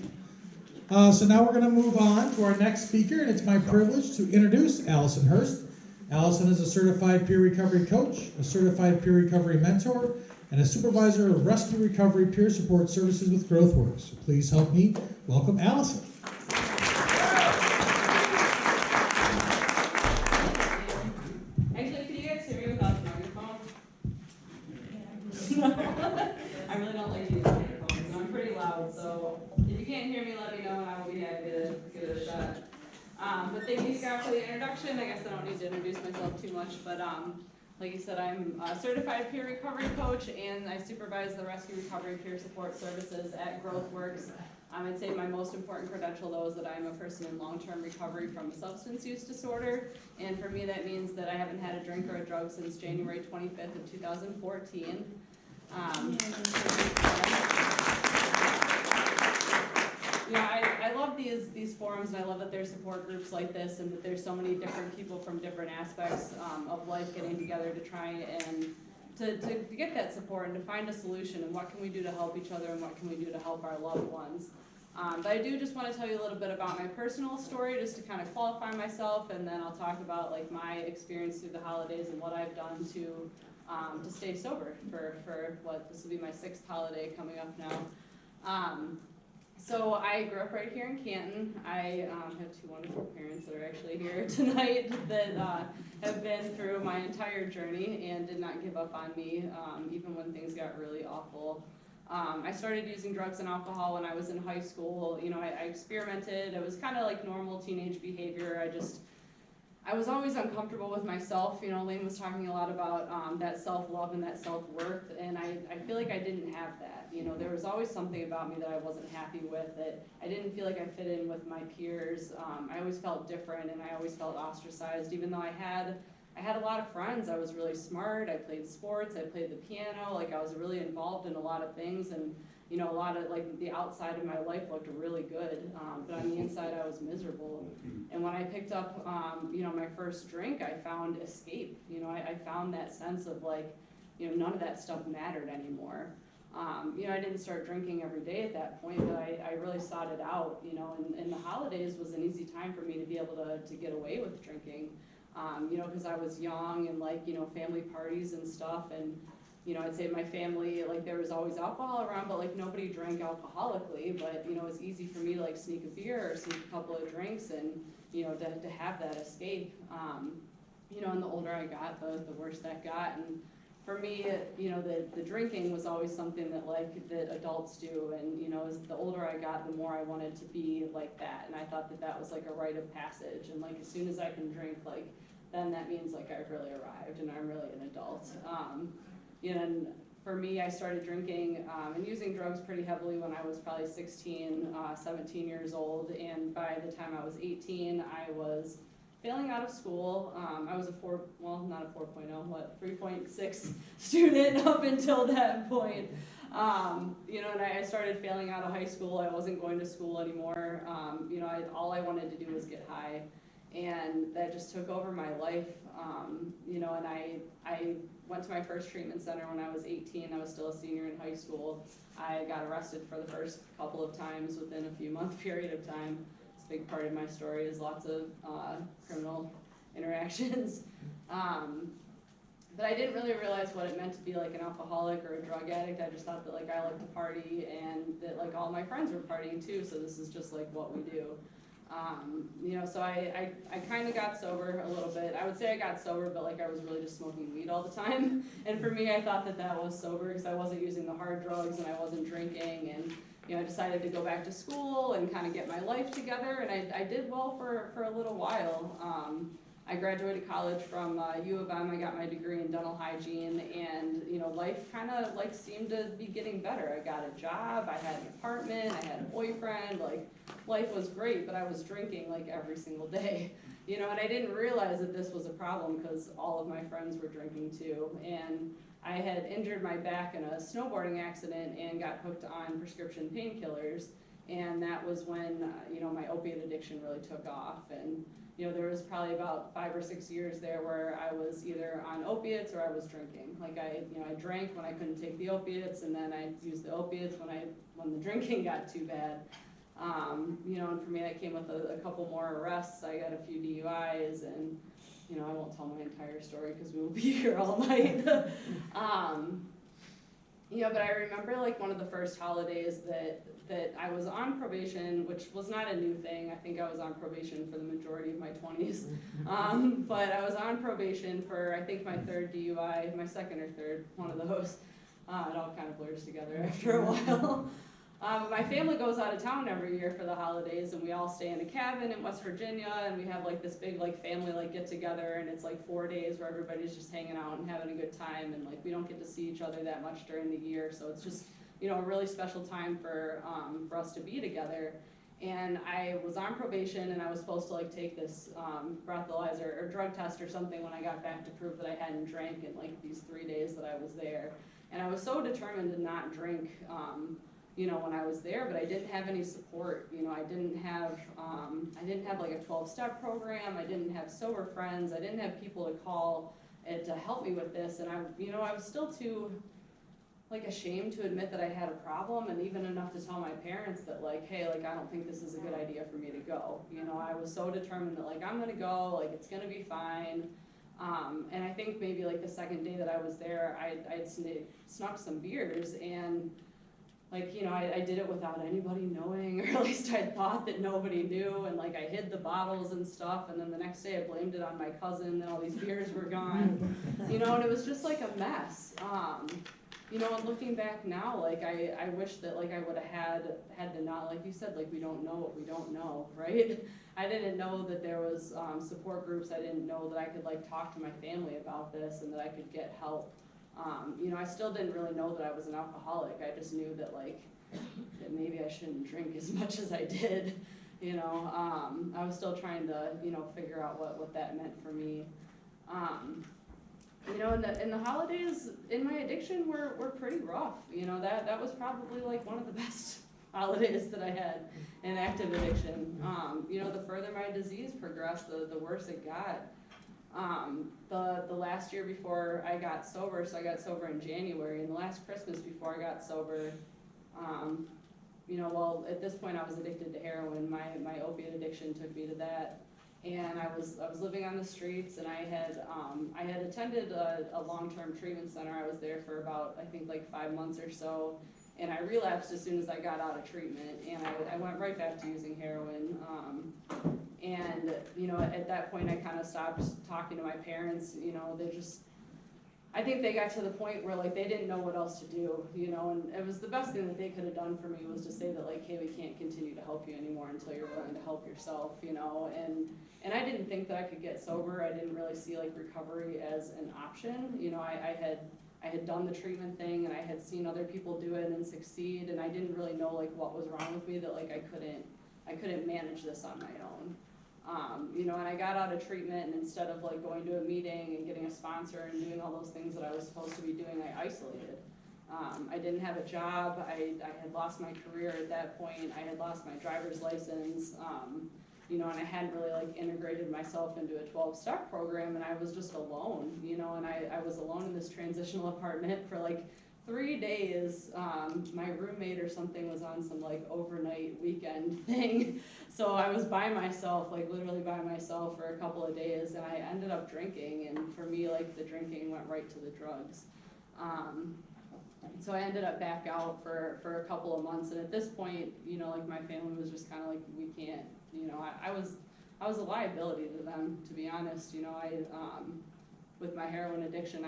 So now we're going to move on to our next speaker, and it's my privilege to introduce Allison Hurst. Allison is a certified peer recovery coach, a certified peer recovery mentor, and a supervisor of rescue recovery peer support services with GrowthWorks. So please help me welcome Allison. Thank you, Scott, for the introduction. I guess I don't need to introduce myself too much, but like you said, I'm a certified peer recovery coach, and I supervise the rescue recovery peer support services at GrowthWorks. I'd say my most important credential, though, is that I'm a person in long-term recovery from a substance use disorder, and for me that means that I haven't had a drink or a drug since January 25th of 2014. I love these forums, and I love that there's support groups like this, and that there's so many different people from different aspects of life getting together to try and to get that support and to find a solution, and what can we do to help each other and what can we do to help our loved ones. But I do just want to tell you a little bit about my personal story, just to kind of qualify myself, and then I'll talk about like my experience through the holidays and what I've done to stay sober for what, this will be my 6th holiday coming up now. So I grew up right here in Canton. I have 2 wonderful parents that are actually here tonight that have been through my entire journey and did not give up on me, even when things got really awful. I started using drugs and alcohol when I was in high school. You know, I experimented. It was kind of like normal teenage behavior. I was always uncomfortable with myself. You know, Lane was talking a lot about that self-love and that self-worth, and I feel like I didn't have that. You know, there was always something about me that I wasn't happy with, that I didn't feel like I fit in with my peers. I always felt different, and I always felt ostracized, even though I had a lot of friends. I was really smart. I played sports. I played the piano. Like, I was really involved in a lot of things, and you know, a lot of, like, the outside of my life looked really good, but on the inside I was miserable. And when I picked up, you know, my first drink, I found escape. You know, I found that sense of, like, you know, none of that stuff mattered anymore. You know, I didn't start drinking every day at that point, but I really sought it out, you know, and the holidays was an easy time for me to be able to get away with drinking, you know, because I was young, and, like, you know, family parties and stuff, and you know, I'd say my family, like, there was always alcohol around, but like nobody drank alcoholically, but you know, it was easy for me to like sneak a beer or sneak a couple of drinks and, you know, to have that escape. You know, and the older I got, the worse that got. And for me, you know, the drinking was always something that that adults do, and you know, as the older I got, the more I wanted to be like that, and I thought that was like a rite of passage, and like as soon as I can drink, like then that means like I've really arrived and I'm really an adult. You know, and for me, I started drinking and using drugs pretty heavily when I was probably 16, 17 years old, and by the time I was 18, I was failing out of school. I was not a 3.6 student up until that point. You know, and I started failing out of high school. I wasn't going to school anymore. You know, all I wanted to do was get high, and that just took over my life. You know, and I went to my first treatment center when I was 18. I was still a senior in high school. I got arrested for the first couple of times within a few month period of time. It's a big part of my story, is lots of criminal interactions. But I didn't really realize what it meant to be like an alcoholic or a drug addict. I just thought that like I liked to party, and that like all my friends were partying too, so this is just like what we do. You know, so I kind of got sober a little bit. I would say I got sober, but like I was really just smoking weed all the time. And for me, I thought that was sober because I wasn't using the hard drugs and I wasn't drinking. And you know, I decided to go back to school and kind of get my life together. And I did well for a little while. I graduated college from U of M. I got my degree in dental hygiene, and you know, life kind of like seemed to be getting better. I got a job, I had an apartment, I had a boyfriend, like life was great, but I was drinking like every single day, you know, and I didn't realize that this was a problem because all of my friends were drinking too. And I had injured my back in a snowboarding accident and got hooked on prescription painkillers, and that was when you know, my opiate addiction really took off. And you know, there was probably about 5 or 6 years there where I was either on opiates or I was drinking. Like I drank when I couldn't take the opiates, and then I used the opiates when the drinking got too bad. You know, and for me that came with a couple more arrests. I got a few DUIs, and you know, I won't tell my entire story because we will be here all night. You know, but I remember like one of the first holidays that I was on probation, which was not a new thing. I think I was on probation for the majority of my 20s. But I was on probation for, I think, my 3rd DUI, my 2nd or 3rd, one of those. It all kind of blurs together after a while. My family goes out of town every year for the holidays, and we all stay in a cabin in West Virginia, and we have like this big like family like get together, and it's like 4 days where everybody's just hanging out and having a good time, and like we don't get to see each other that much during the year, so it's just, you know, a really special time for us to be together. And I was on probation, and I was supposed to like take this breathalyzer or drug test or something when I got back to prove that I hadn't drank in like these 3 days that I was there. And I was so determined to not drink, you know, when I was there, but I didn't have any support. You know, I didn't have like a 12-step program. I didn't have sober friends. I didn't have people to call and to help me with this. And I was still too like ashamed to admit that I had a problem, and even enough to tell my parents that like, hey, like I don't think this is a good idea for me to go. You know, I was so determined that like I'm gonna go, like it's gonna be fine. And I think maybe like the second day that I was there, I'd snuck some beers, and like, you know, I did it without anybody knowing, or at least I thought that nobody knew, and like I hid the bottles and stuff, and then the next day I blamed it on my cousin, and all these beers were gone. You know, and it was just like a mess. You know, and looking back now, like I wish that like I would have had to not, like you said, like we don't know what we don't know, right? I didn't know that there was support groups. I didn't know that I could like talk to my family about this and that I could get help. You know, I still didn't really know that I was an alcoholic. I just knew that like that maybe I shouldn't drink as much as I did. You know, I was still trying to, you know, figure out what that meant for me. You know, and the holidays in my addiction were pretty rough. You know, that was probably like one of the best holidays that I had in active addiction. You know, the further my disease progressed, the worse it got. The last year before I got sober, so I got sober in January, and the last Christmas before I got sober, you know, well, at this point I was addicted to heroin. My opiate addiction took me to that. And I was living on the streets, and I had attended a long-term treatment center. I was there for about, I think, like 5 months or so, and I relapsed as soon as I got out of treatment, and I went right back to using heroin. And you know, at that point, I kind of stopped talking to my parents. You know, I think they got to the point where like they didn't know what else to do, you know, and it was the best thing that they could have done for me was to say that like, hey, we can't continue to help you anymore until you're willing to help yourself, you know, and I didn't think that I could get sober. I didn't really see like recovery as an option. You know, I had done the treatment thing, and I had seen other people do it and succeed, and I didn't really know like what was wrong with me that like I couldn't manage this on my own. You know, and I got out of treatment, and instead of like going to a meeting and getting a sponsor and doing all those things that I was supposed to be doing, I isolated. I didn't have a job. I had lost my career at that point. I had lost my driver's license. You know, and I hadn't really like integrated myself into a 12-step program, and I was just alone, you know, and I was alone in this transitional apartment for like 3 days. My roommate or something was on some like overnight weekend thing. So I was by myself, like literally by myself for a couple of days, and I ended up drinking, and for me, like the drinking went right to the drugs. So I ended up back out for a couple of months, and at this point, you know, like my family was just kind of like, we can't, you know, I was a liability to them, to be honest. You know, with my heroin addiction,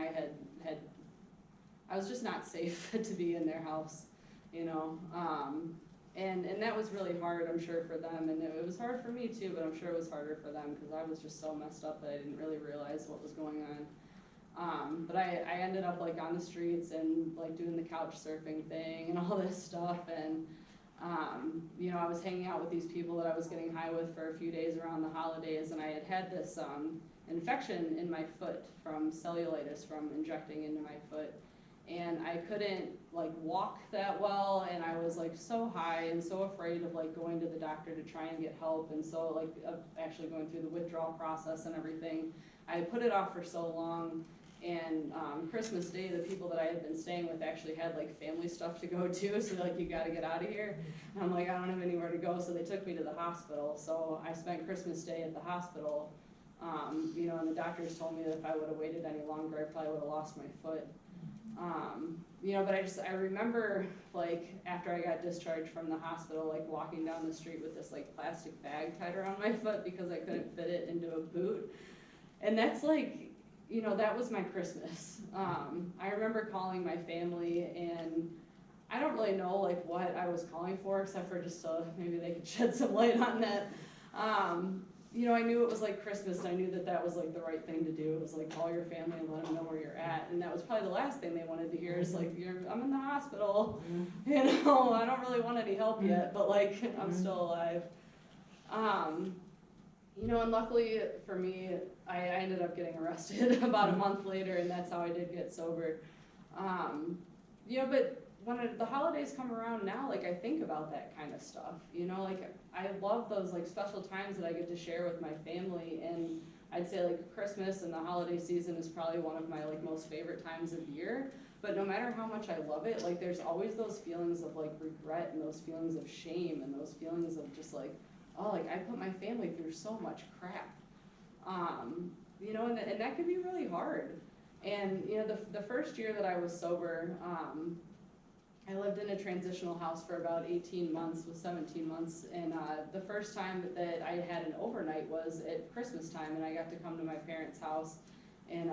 I was just not safe to be in their house, you know, and that was really hard, I'm sure, for them, and it was hard for me too, but I'm sure it was harder for them because I was just so messed up that I didn't really realize what was going on. But I ended up like on the streets and like doing the couch surfing thing and all this stuff, and you know, I was hanging out with these people that I was getting high with for a few days around the holidays, and I had this infection in my foot from cellulitis from injecting into my foot. And I couldn't like walk that well, and I was like so high and so afraid of like going to the doctor to try and get help, and so like actually going through the withdrawal process and everything. I put it off for so long, and Christmas Day, the people that I had been staying with actually had like family stuff to go to, so like, you gotta get out of here. And I'm like, I don't have anywhere to go, so they took me to the hospital. So I spent Christmas Day at the hospital, you know, and the doctors told me that if I would have waited any longer, I probably would have lost my foot. You know, but I remember like after I got discharged from the hospital, like walking down the street with this like plastic bag tied around my foot because I couldn't fit it into a boot. And that's like, you know, that was my Christmas. I remember calling my family and I don't really know like what I was calling for, except for just maybe they could shed some light on that. You know, I knew it was like Christmas, and I knew that that was like the right thing to do. It was like call your family and let them know where you're at, and that was probably the last thing they wanted to hear is like, I'm in the hospital, you know, I don't really want any help yet, but like I'm still alive. You know, and luckily for me, I ended up getting arrested about a month later, and that's how I did get sober. You know, but when the holidays come around now, like I think about that kind of stuff, you know, like I love those like special times that I get to share with my family, and I'd say like Christmas and the holiday season is probably one of my like most favorite times of year. But no matter how much I love it, like there's always those feelings of like regret and those feelings of shame and those feelings of just like, oh, like I put my family through so much crap. You know, and that can be really hard. And you know, the first year that I was sober, I lived in a transitional house for about 18 months, with 17 months, and the first time that I had an overnight was at Christmas time, and I got to come to my parents' house, and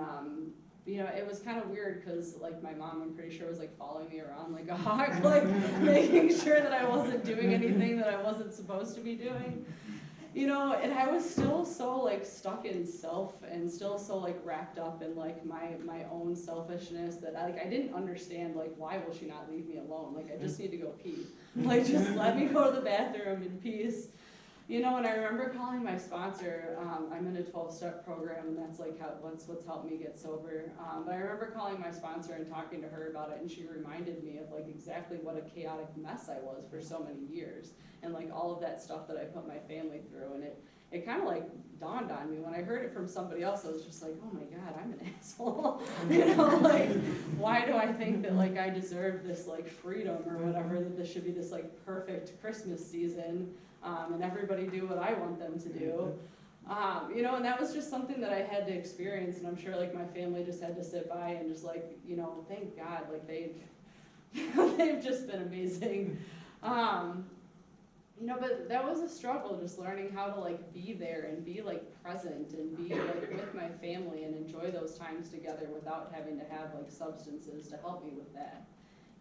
you know, it was kind of weird because like my mom, I'm pretty sure, was like following me around like a hawk, like making sure that I wasn't doing anything that I wasn't supposed to be doing. You know, and I was still so like stuck in self and still so like wrapped up in like my own selfishness that I didn't understand like why will she not leave me alone? Like I just need to go pee. Like just let me go to the bathroom in peace. You know, and I remember calling my sponsor. I'm in a 12-step program, and that's like what's helped me get sober. But I remember calling my sponsor and talking to her about it, and she reminded me of like exactly what a chaotic mess I was for so many years, and like all of that stuff that I put my family through. And it kind of like dawned on me when I heard it from somebody else. I was just like, oh my God, I'm an asshole. You know, like why do I think that like I deserve this like freedom or whatever? That this should be this like perfect Christmas season. And everybody do what I want them to do. You know, and that was just something that I had to experience, and I'm sure like my family just had to sit by and just like, you know, thank God, like they've just been amazing. You know, but that was a struggle, just learning how to like be there and be like present and be like with my family and enjoy those times together without having to have like substances to help me with that.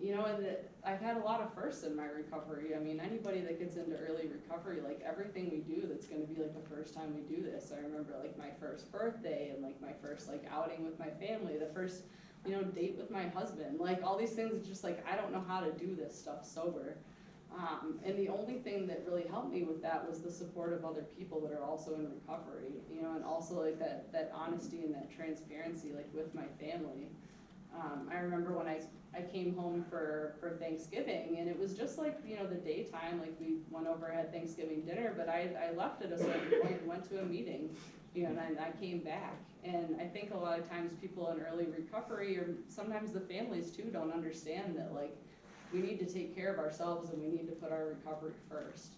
You know, and I've had a lot of firsts in my recovery. I mean, anybody that gets into early recovery, like everything we do that's going to be like the first time we do this. I remember like my first birthday and like my first like outing with my family, the first, you know, date with my husband, like all these things, just like I don't know how to do this stuff sober. And the only thing that really helped me with that was the support of other people that are also in recovery, you know, and also like that honesty and that transparency like with my family. I remember when I came home for Thanksgiving, and it was just like, you know, the daytime, like we went over, had Thanksgiving dinner, but I left at a certain point and went to a meeting, you know, and I came back. And I think a lot of times people in early recovery, or sometimes the families too, don't understand that like we need to take care of ourselves and we need to put our recovery first.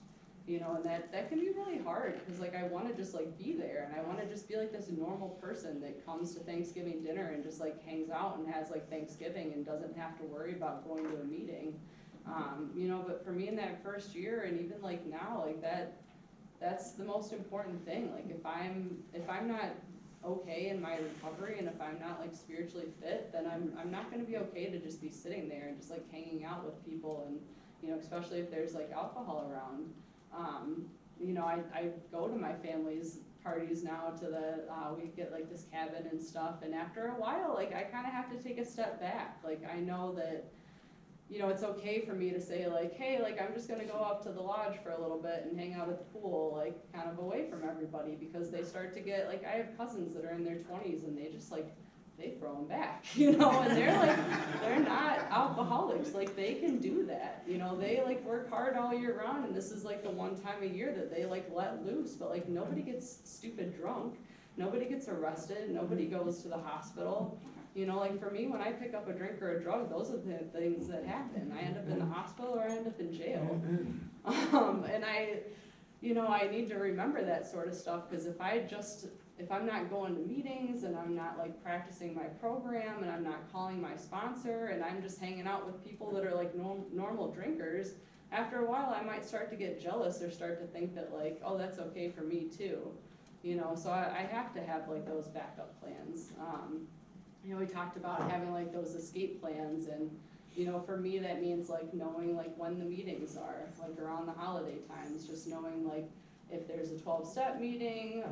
You know, and that can be really hard because like I want to just like be there, and I want to just be like this normal person that comes to Thanksgiving dinner and just like hangs out and has like Thanksgiving and doesn't have to worry about going to a meeting. You know, but for me in that first year and even like now, like that's the most important thing. Like if I'm not okay in my recovery, and if I'm not like spiritually fit, then I'm not going to be okay to just be sitting there and just like hanging out with people, and you know, especially if there's like alcohol around. You know, I go to my family's parties now to we get like this cabin and stuff, and after a while, like I kind of have to take a step back. Like I know that, you know, it's okay for me to say like, hey, like I'm just gonna go up to the lodge for a little bit and hang out at the pool, like kind of away from everybody, because they start to get, like I have cousins that are in their 20s and they just like, they throw them back, you know, and they're not alcoholics, like they can do that, you know, they like work hard all year round, and this is like the one time a year that they like let loose, but like nobody gets stupid drunk, nobody gets arrested, nobody goes to the hospital, you know, like for me, when I pick up a drink or a drug, those are the things that happen. I end up in the hospital or I end up in jail. And you know, I need to remember that sort of stuff, because if I'm not going to meetings and I'm not like practicing my program and I'm not calling my sponsor and I'm just hanging out with people that are like normal drinkers, after a while I might start to get jealous or start to think that like, oh, that's okay for me too. You know, so I have to have like those backup plans. You know, we talked about having like those escape plans, and You know, for me, that means like knowing like when the meetings are, like around the holiday times, just knowing like if there's a 12-step meeting,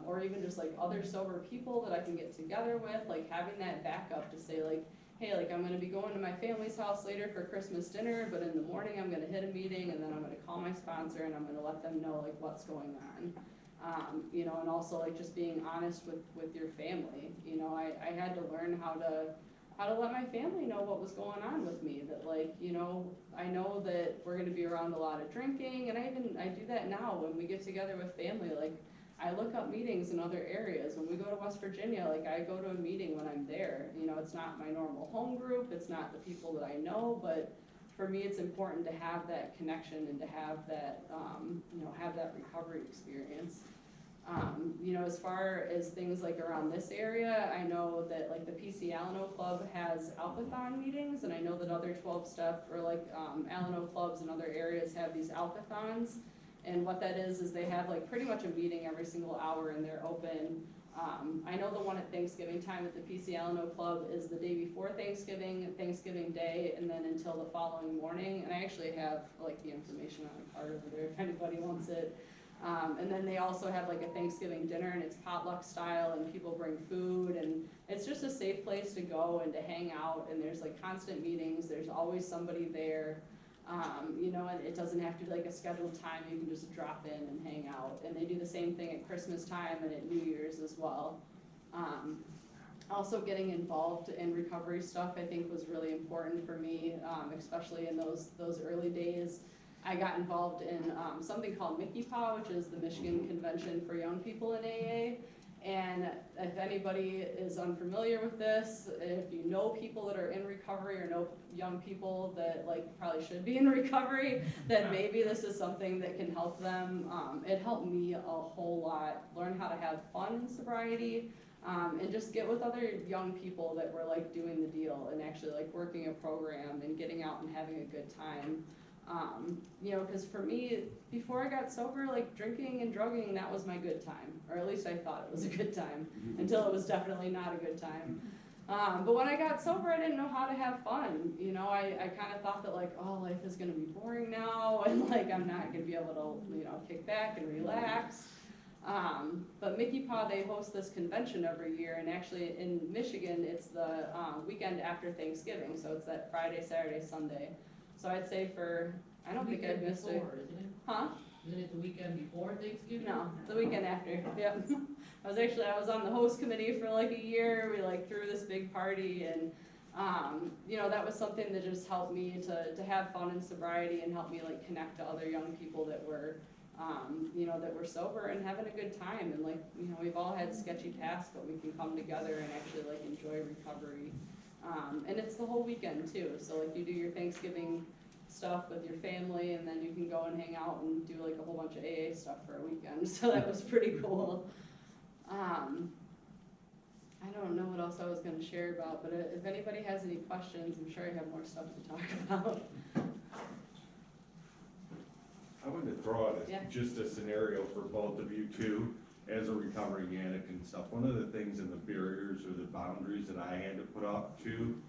or even just like other sober people that I can get together with, like having that backup to say like, hey, like I'm gonna be going to my family's house later for Christmas dinner, but in the morning I'm gonna hit a meeting and then I'm gonna call my sponsor and I'm gonna let them know like what's going on. You know, and also like just being honest with your family. You know, I had to learn how to let my family know what was going on with me, that like, you know, I know that we're gonna be around a lot of drinking, and I do that now when we get together with family, like, I look up meetings in other areas. When we go to West Virginia, like, I go to a meeting when I'm there. You know, it's not my normal home group, it's not the people that I know, but for me, it's important to have that connection and to have that, you know, have that recovery experience. You know, as far as things like around this area, I know that like the PC Alano Club has Alpathon meetings, and I know that other 12-step or like Alano clubs in other areas have these Alpathons. And what that is they have like pretty much a meeting every single hour, and they're open. I know the one at Thanksgiving time at the PC Alano Club is the day before Thanksgiving, Thanksgiving Day, and then until the following morning. And I actually have like the information on the card over there if anybody wants it. And then they also have like a Thanksgiving dinner, and it's potluck style, and people bring food, and it's just a safe place to go and to hang out, and there's like constant meetings, there's always somebody there, you know, and it doesn't have to be like a scheduled time, you can just drop in and hang out. And they do the same thing at Christmas time and at New Year's as well. Also getting involved in recovery stuff I think was really important for me, especially in those early days. I got involved in something called Mickey Paw, which is the Michigan Convention for Young People in AA. And if anybody is unfamiliar with this, if you know people that are in recovery or know young people that like probably should be in recovery, then maybe this is something that can help them. It helped me a whole lot, learn how to have fun in sobriety, and just get with other young people that were like doing the deal and actually like working a program and getting out and having a good time. You know, because for me, before I got sober, like drinking and drugging, that was my good time, or at least I thought it was a good time, until it was definitely not a good time. But when I got sober, I didn't know how to have fun. You know, I kind of thought that like, oh, life is gonna be boring now, and like I'm not gonna be able to, you know, kick back and relax. But Mickey Paw, they host this convention every year, and actually in Michigan, it's the weekend after Thanksgiving, so it's that Friday, Saturday, Sunday. So I'd say I don't think I've missed it. Isn't it? Huh? Isn't it the weekend before Thanksgiving? No, the weekend after, yep. I was on the host committee for like a year, we like threw this big party, and you know, that was something that just helped me to have fun in sobriety and help me like connect to other young people that were, you know, that were sober and having a good time. And like, you know, we've all had sketchy pasts, but we can come together and actually like enjoy recovery. And it's the whole weekend too, so like you do your Thanksgiving stuff with your family, and then you can go and hang out and do like a whole bunch of AA stuff for a weekend, so that was pretty cool. I don't know what else I was gonna share about, but if anybody has any questions, I'm sure I have more stuff to talk about. I wanted to throw out Yeah. just a scenario for both of you too, as a recovering addict and stuff. One of the things in the barriers or the boundaries that I had to put up too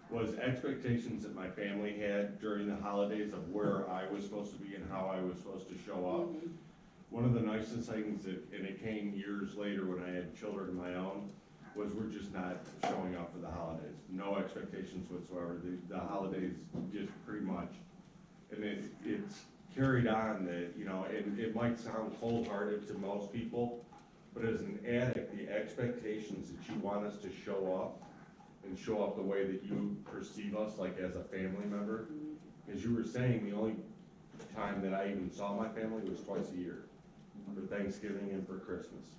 was expectations that my family had during the holidays of where I was supposed to be and how I was supposed to show up. Mhm. One of the nicest things that, and it came years later when I had children of my own, was we're just not showing up for the holidays. No expectations whatsoever. The holidays just pretty much, and it's carried on that, you know, and it might sound cold-hearted to most people, but as an addict, the expectations that you want us to show up and show up the way that you perceive us, like as a family member, as you were saying, the only time that I even saw my family was twice a year, for Thanksgiving and for Christmas.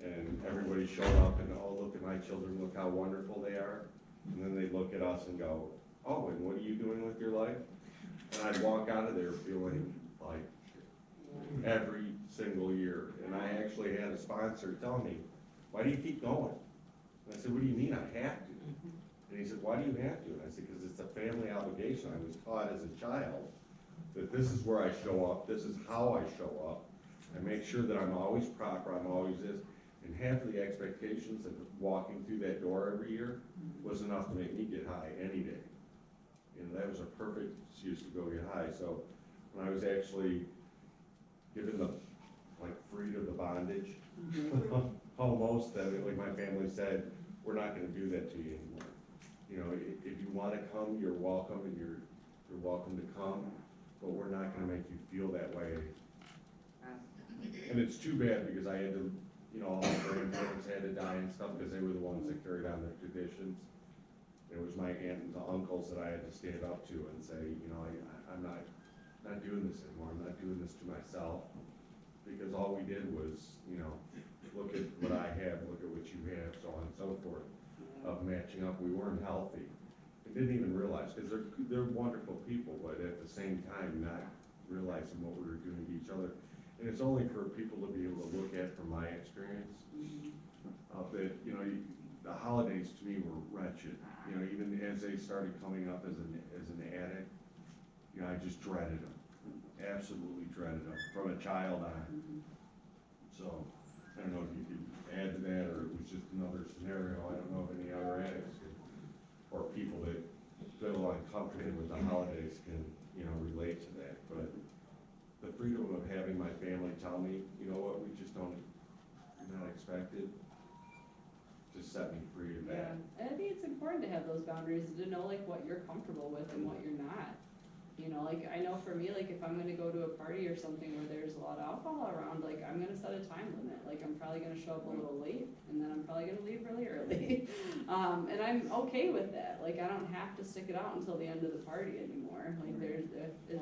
And everybody showed up and, oh, look at my children, look how wonderful they are. And then they look at us and go, oh, and what are you doing with your life? And I'd walk out of there feeling like every single year. And I actually had a sponsor tell me, why do you keep going? And I said, what do you mean I have to? And he said, why do you have to? And I said, because it's a family obligation. I was taught as a child that this is where I show up, this is how I show up. I make sure that I'm always proper, I'm always this. And half of the expectations of walking through that door every year was enough to make me get high any day. that was a perfect excuse to go get high. So when I was actually given the, like, freed of the bondage, almost, that, like, my family said, we're not gonna do that to you anymore. You know, if you wanna come, you're welcome, and you're welcome to come, but we're not gonna make you feel that way. And it's too bad, because I had to, all my grandparents had to die and stuff, because they were the ones that carried on their traditions. It was my aunt and the uncles that I had to stand up to and say, I'm not doing this anymore, I'm not doing this to myself. Because all we did was, look at what I have, look at what you have, so on and so forth, of matching up. We weren't healthy. We didn't even realize, because they're wonderful people, but at the same time, not realizing what we were doing to each other. And it's only for people to be able to look at from my experience, that, the holidays to me were wretched. Even as they started coming up as an addict, I just dreaded them. Absolutely dreaded them, from a child on. So, I don't know if you could add to that, or it was just another scenario. I don't know if any other addicts or people that feel uncomfortable with the holidays can, relate to that. But the freedom of having my family tell me, you know what, we just don't, not expected, just set me free of Yeah, that. and I think it's important to have those boundaries, to know like what you're comfortable with and what you're not. Like I know for me, like if I'm gonna go to a party or something where there's a lot of alcohol around, like I'm gonna set a time limit. Like I'm probably gonna show up a little late, and then I'm probably gonna leave really early. And I'm okay with that. Like I don't have to stick it out until the end of the party anymore. Like there's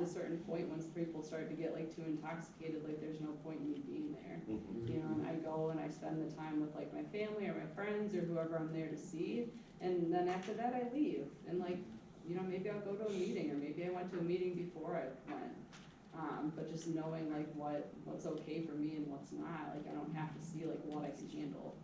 a certain point once people start to get like too intoxicated, like there's no point in me being there. And I go and I spend the time with like my family or my friends or whoever I'm there to see, and then after that I leave. And like, maybe I'll go to a meeting, or maybe I went to a meeting before I went. But just knowing like what's okay for me and what's not, like I don't have to see like what I can handle.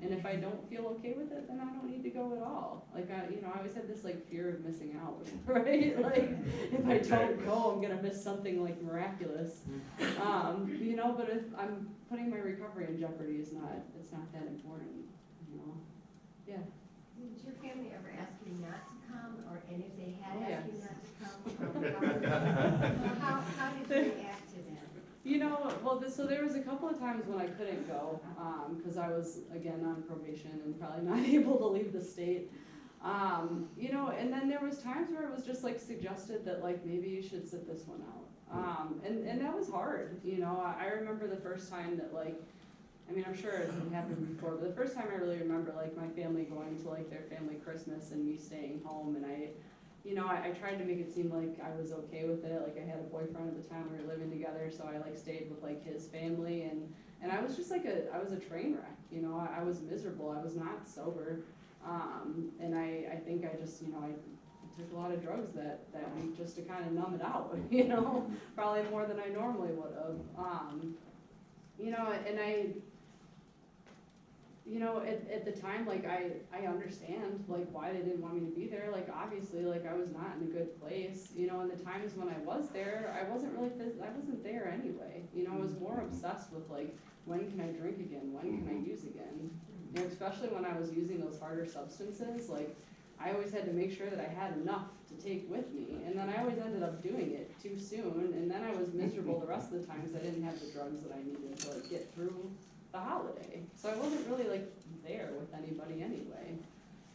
And if I don't feel okay with it, then I don't need to go at all. Like I always had this like fear of missing out, right? Like if I don't go, I'm gonna miss something like miraculous. But if I'm putting my recovery in jeopardy, it's not that important. Yeah. Did your family ever ask you not to come, and if they had Oh, asked you yes. not to come, how did you react to that? So there was a couple of times when I couldn't go, because I was, again, on probation and probably not able to leave the state. And then there was times where it was just like suggested that like maybe you should sit this one out. And that was hard, I remember the first time that like, I'm sure it happened before, but the first time I really remember like my family going to like their family Christmas and me staying home, and I tried to make it seem like I was okay with it. Like I had a boyfriend at the time, we were living together, so I like stayed with like his family, and I was just like I was a train wreck, I was miserable, I was not sober, and I think I just, I took a lot of drugs that week just to kind of numb it out, probably more than I normally would have, and at the time, like, I understand, like, why they didn't want me to be there. Like, obviously, like, I was not in a good place, and the times when I was there, I wasn't there anyway. I was more obsessed with, like, when can I drink again? When can I use again? Especially when I was using those harder substances, like, I always had to make sure that I had enough to take with me, and then I always ended up doing it too soon, and then I was miserable the rest of the time because I didn't have the drugs that I needed to, like, get through the holiday. So I wasn't really like there with anybody anyway.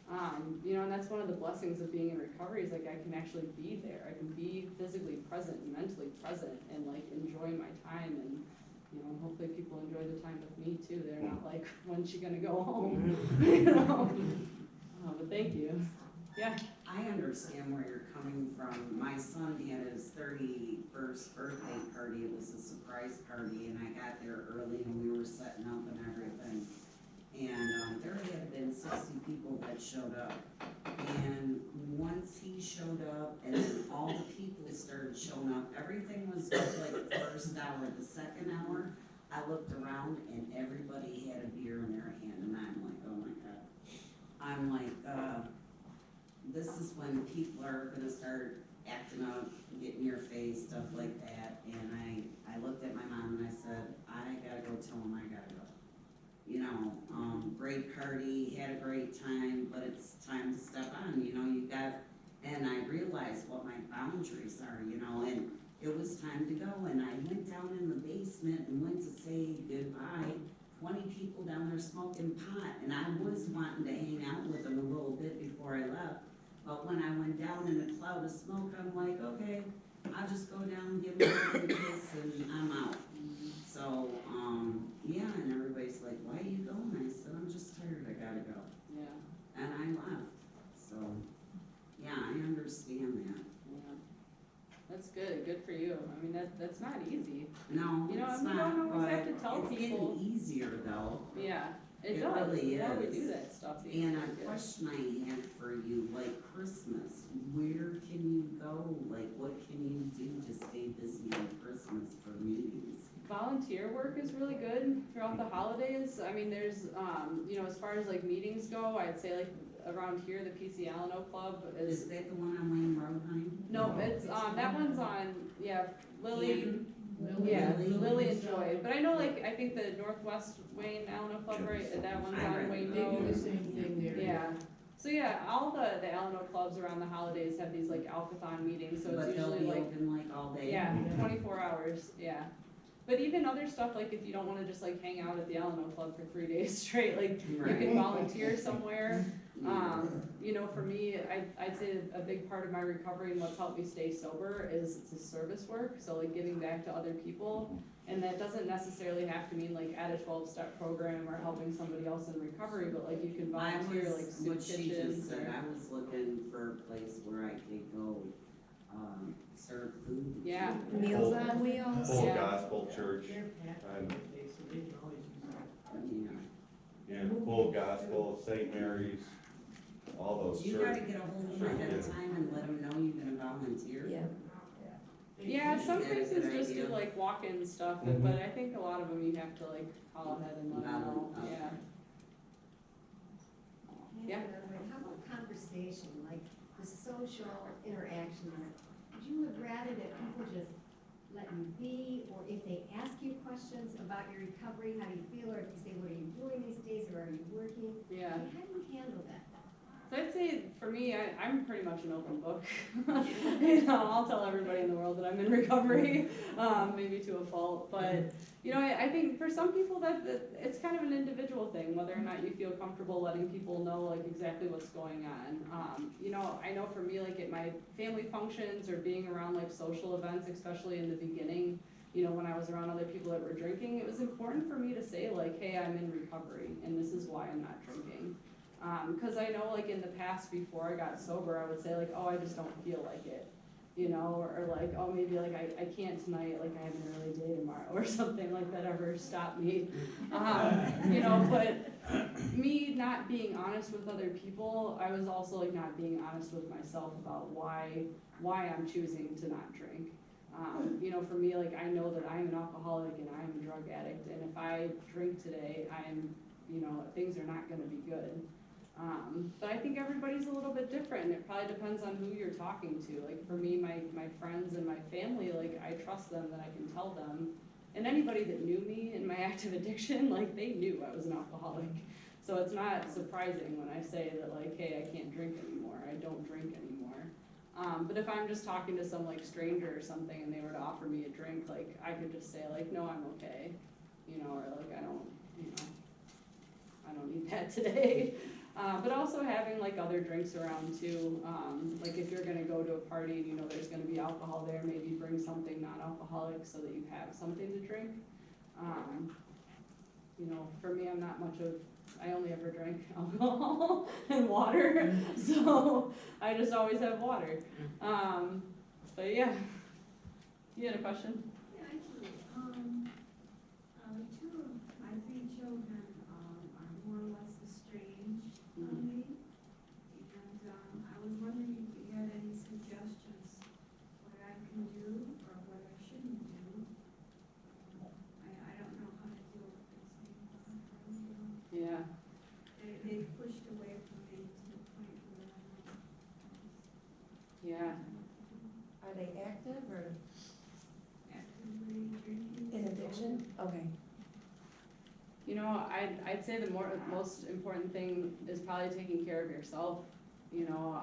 And that's one of the blessings of being in recovery, is like I can actually be there. I can be physically present and mentally present and like enjoy my time, and hopefully people enjoy the time with me too. They're not like, when's she gonna go home? But thank you. Yeah. I understand where you're coming from. My son had his 31st birthday party. It was a surprise party, and I got there early, and we were setting up and everything. And there had been 60 people that showed up. And once he showed up, and then all the people started showing up, everything was good, like the first hour. The second hour, I looked around, and everybody had a beer in their hand, and I'm like, oh my God. I'm like, this is when people are gonna start acting up, getting your face, stuff like that. And I looked at my mom and I said, I gotta go tell him I gotta go. Great party, had a great time, but it's time to step on, you got, And I realized what my boundaries are, you know, and it was time to go, and I went down in the basement and went to say goodbye. 20 people down there smoking pot, and I was wanting to hang out with them a little bit before I left. But when I went down in a cloud of smoke, I'm like, okay, I'll just go down, give them a kiss, and I'm out. So, yeah, and everybody's like, why are you going? I said, I'm just tired, I gotta go. Yeah, And I left, so, yeah, I understand that. yeah. That's good for you. I mean, that's not easy. No, You know, it's and we not, don't always have but to tell it's people. getting easier though. Yeah, it It does. really The more we is. do that stuff, the And easier a it gets. question I had for you, like Christmas, where can you go? Like, what can you do to stay busy on Christmas for meetings? Volunteer work is really good throughout the holidays. I mean, there's, you know, as far as like meetings go, I'd say like around here, the PC Alano Club Is is, that the one on Wayne Road, honey? no, it's, that one's on, yeah, Lily, Canton? yeah, Lily? Lily and Joy. But I know like, I think the Northwest Wayne Alano Club, right, that one's on Wayne They do the Road. same thing there. Yeah. So yeah, all the Alano clubs around the holidays have these like alkathon meetings, so But it's they'll usually be like, open like all day? yeah, 24 hours, yeah. But even other stuff, like if you don't wanna just like hang out at the Alano Club for 3 days straight, like you Right. can volunteer somewhere. Yeah. You know, for me, I'd say a big part of my recovery and what's helped me stay sober is the service work, so like giving back to other people. And that doesn't necessarily have to mean like at a 12-step program or helping somebody else in recovery, but like you can I volunteer like was, soup what she kitchens just said, or, I was looking for a place where I could go, serve food. yeah. Meals on Wheels. Full Yeah. Gospel Church, and, Yeah. yeah, Full Gospel, St. Mary's, all those You gotta churches. get a hold of them ahead of time and let them know you're gonna volunteer. Yeah. Yeah, some Is that a places good just do idea? like walk-in stuff, Mhm. but I think a lot of them you have to like call ahead and let them know, Okay. yeah. Yeah. How about conversation, like the social interaction? Would you have rather that people just let you be, or if they ask you questions about your recovery, how do you feel, or if you say, what are you doing these days, or are you working? Yeah. How do you handle that? So I'd say for me, I'm pretty much an open book. You know, I'll tell everybody in the world that I'm in recovery, maybe to a fault. But, you know, I think for some people that it's kind of an individual thing, whether or not you feel comfortable letting people know like exactly what's going on. You know, I know for me, like at my family functions or being around like social events, especially in the beginning, you know, when I was around other people that were drinking, it was important for me to say like, hey, I'm in recovery and this is why I'm not drinking. Cause I know like in the past before I got sober, I would say like, oh, I just don't feel like it, you know, or like, oh, maybe like I can't tonight, like I have an early day tomorrow or something like that ever stopped me. You know, but me not being honest with other people, I was also like not being honest with myself about why I'm choosing to not drink. You know, for me, like I know that I'm an alcoholic and I'm a drug addict, and if I drink today, you know, things are not gonna be good. But I think everybody's a little bit different. It probably depends on who you're talking to. Like for me, my friends and my family, like I trust them that I can tell them. And anybody that knew me in my active addiction, like they knew I was an alcoholic. So it's not surprising when I say that like, hey, I can't drink anymore. I don't drink anymore. But if I'm just talking to some like stranger or something and they were to offer me a drink, like I could just say like, no, I'm okay. You know, or like I don't need that today. But also having like other drinks around too. Like if you're gonna go to a party and you know there's gonna be alcohol there, maybe bring something non-alcoholic so that you have something to drink. You know, for me, I only ever drink alcohol and water, so I just always have water. But yeah, you had a question? Yeah, I do. Two of my three children are more or less estranged from me. And I was wondering if you had any suggestions what I can do or what I shouldn't do. I don't know how to deal with this anymore. Yeah. They pushed away from me to the point where Yeah. Are they active or actively drinking. in addiction? Okay. You know, I'd say the most important thing is probably taking care of yourself. You know,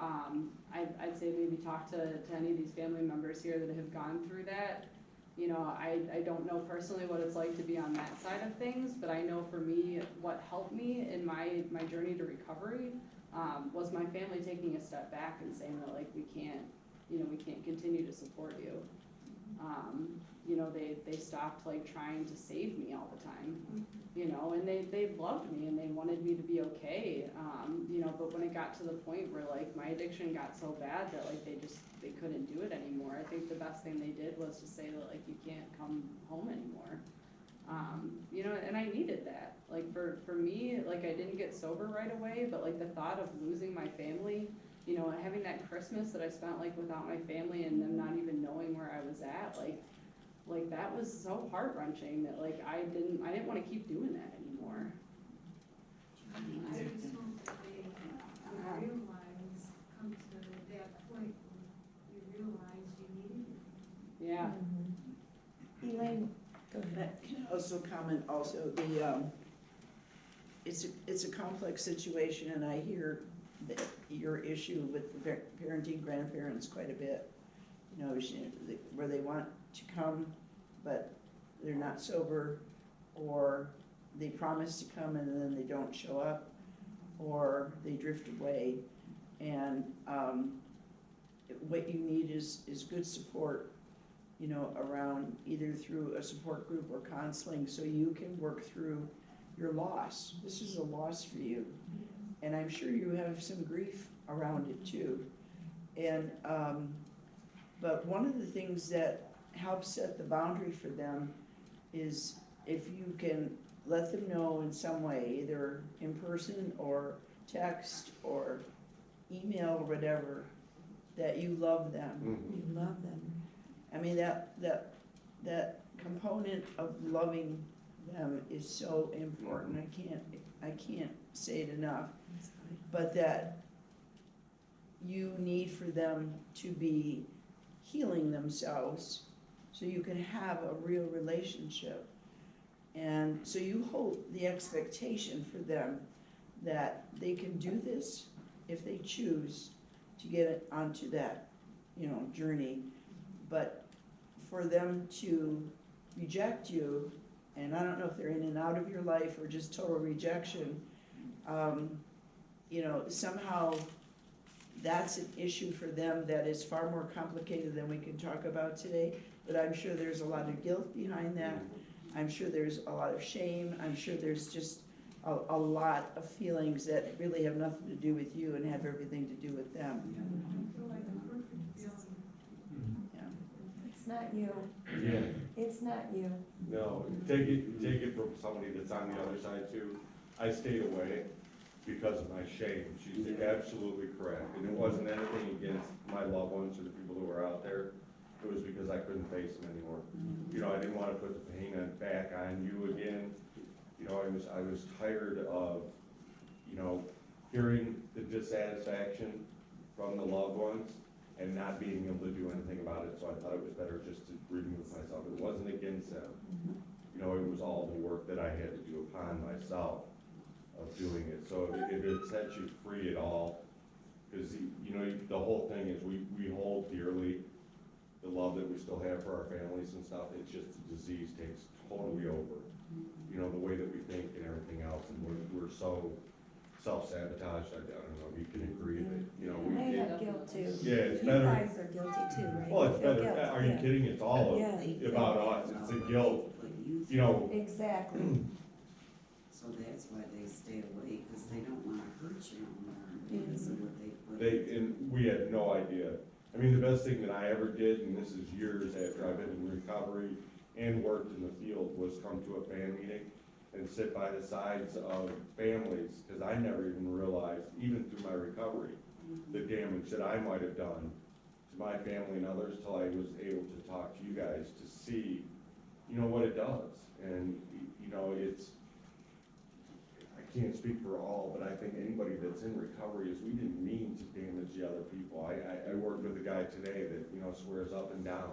I'd say maybe talk to any of these family members here that have gone through that. You know, I don't know personally what it's like to be on that side of things, but I know for me, what helped me in my journey to recovery, was my family taking a step back and saying that, like, we can't continue to support you. You know, they stopped, like, trying to save me all the time, you know, and they loved me and they wanted me to be okay, you know, but when it got to the point where, like, my addiction got so bad that, like, they couldn't do it anymore, I think the best thing they did was to say that, like, you can't come home anymore. You know, and I needed that. Like, for me, like, I didn't get sober right away, but, like, the thought of losing my family, you know, having that Christmas that I spent, like, without my family and them not even knowing where I was at, like that was so heart-wrenching that, like, I didn't want to keep doing that anymore. I just hope that they realize, come to that point where you realize you need it. Yeah. Elaine, go ahead. Can I also comment also, it's a complex situation, and I hear that your issue with the parenting grandparents quite a bit. You know, where they want to come, but they're not sober, or they promise to come and then they don't show up, or they drift away. And what you need is good support, you know, around either through a support group or counseling, so you can work through your loss. This is a loss for you, and I'm sure you have some grief around it too. And but one of the things that helps set the boundary for them is if you can let them know in some way, either in person or text or email or whatever, that you love them. You love them. I mean, that component of loving them is so important. I can't say it enough. But that you need for them to be healing themselves so you can have a real relationship. And so you hold the expectation for them that they can do this if they choose to get it onto that, you know, journey. But for them to reject you, and I don't know if they're in and out of your life or just total rejection, you know, somehow that's an issue for them that is far more complicated than we can talk about today. But I'm sure there's a lot of guilt behind that. I'm sure there's a lot of shame. I'm sure there's just a lot of feelings that really have nothing to do with you and have everything to do with them. I feel like a perfect feeling. Yeah. It's not you. Yeah. It's not you. No, take it from somebody that's on the other side too. I stayed away because of my shame. She's absolutely correct. And it wasn't anything against my loved ones or the people who were out there. It was because I couldn't face them anymore. You know, I didn't want to put the pain back on you again. You know, I was tired of, you know, hearing the dissatisfaction from the loved ones and not being able to do anything about it. So I thought it was better just to remove myself. It wasn't against them. You know, it was all the work that I had to do upon myself of doing it. So if it sets you free at all, because, you know, the whole thing is we hold dearly the love that we still have for our families and stuff. It's just the disease takes totally over. You know, the way that we think and everything else, and we're so self-sabotaged. I don't know if you can agree that, you know, we They have guilt too. Yeah, it's You better. guys are guilty too, right? Well, it's You feel better. guilt, Are you yeah. kidding? It's all Yeah. about us. It's the guilt. You know, Exactly. So that's why they stay away, because they don't wanna hurt you no more, because of what they put. and we had no idea. I mean, the best thing that I ever did, and this is years after I've been in recovery and worked in the field, was come to a fan meeting and sit by the sides of families, because I never even realized, even through my recovery, the damage that I might have done to my family and others, till I was able to talk to you guys to see, you know, what it does. And, you know, I can't speak for all, but I think anybody that's in recovery is, we didn't mean to damage the other people. I worked with a guy today that, you know, swears up and down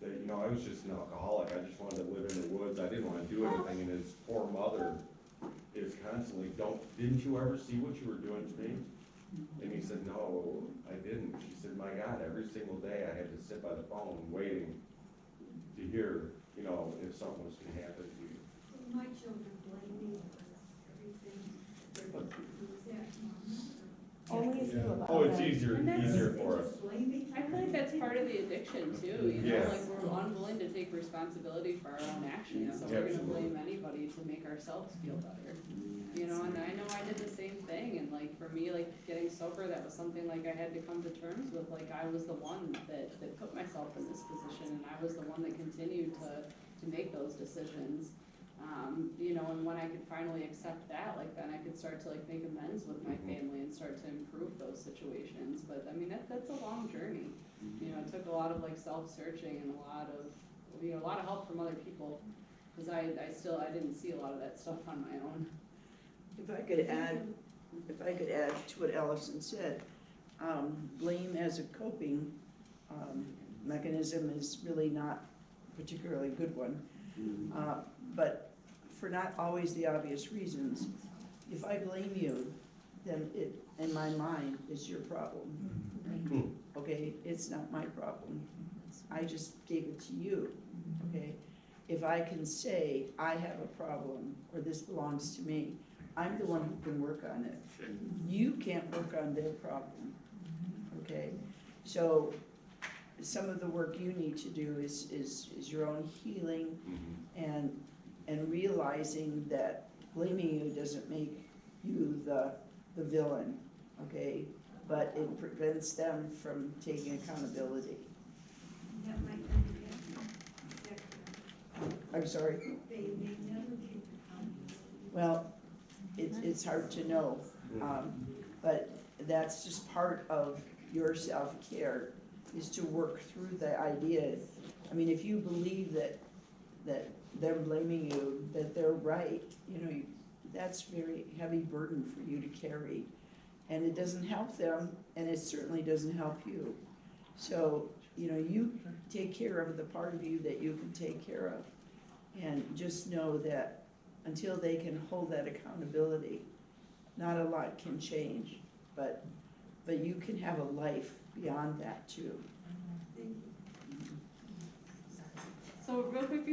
that, you know, I was just an alcoholic. I just wanted to live in the woods. I didn't want to do anything. And his poor mother is constantly, didn't you ever see what you were doing to me? And he said, no, I didn't. She said, my God, every single day I had to sit by the phone waiting to hear, you know, if something was gonna happen to you. My children blame me for everything they're going through. Is that normal? Only if you allow Oh, it's them. easier, And that's- easier for us. They just blame me? I feel like that's part of the addiction too, you know, Yes. like we're unwilling to take responsibility for our own actions, so we're gonna Absolutely. blame anybody to make ourselves feel better. You know, and I know I did the same thing, and like for me, like getting sober, that was something like I had to come to terms with, like I was the one that put myself in this position, and I was the one that continued to make those decisions. You know, and when I could finally accept that, like then I could start to like make amends with my family and start to improve those situations. But I mean, that's a long journey. You know, it took a lot of like self-searching and a lot of, you know, a lot of help from other people. Cause I didn't see a lot of that stuff on my own. If I could add to what Allison said, blame as a coping mechanism is really not a particularly good one. But for not always the obvious reasons, if I blame you, then it, in my mind, is your problem. Okay, it's not my problem. I just gave it to you, okay? If I can say, I have a problem, or this belongs to me, I'm the one who can work on it. You can't work on their problem, okay? So some of the work you need to do is your own healing and realizing that blaming you doesn't make you the villain, okay? But it prevents them from taking accountability. That might not happen. Is that correct? I'm sorry? They may never take accountability. Well, it's hard to know, but that's just part of your self-care, is to work through the idea. I mean, if you believe that they're blaming you, that they're right, you know, that's very heavy burden for you to carry. And it doesn't help them, and it certainly doesn't help you. So, you know, you take care of the part of you that you can take care of. And just know that until they can hold that accountability, not a lot can change, but you can have a life beyond that too. Thank you. So real quick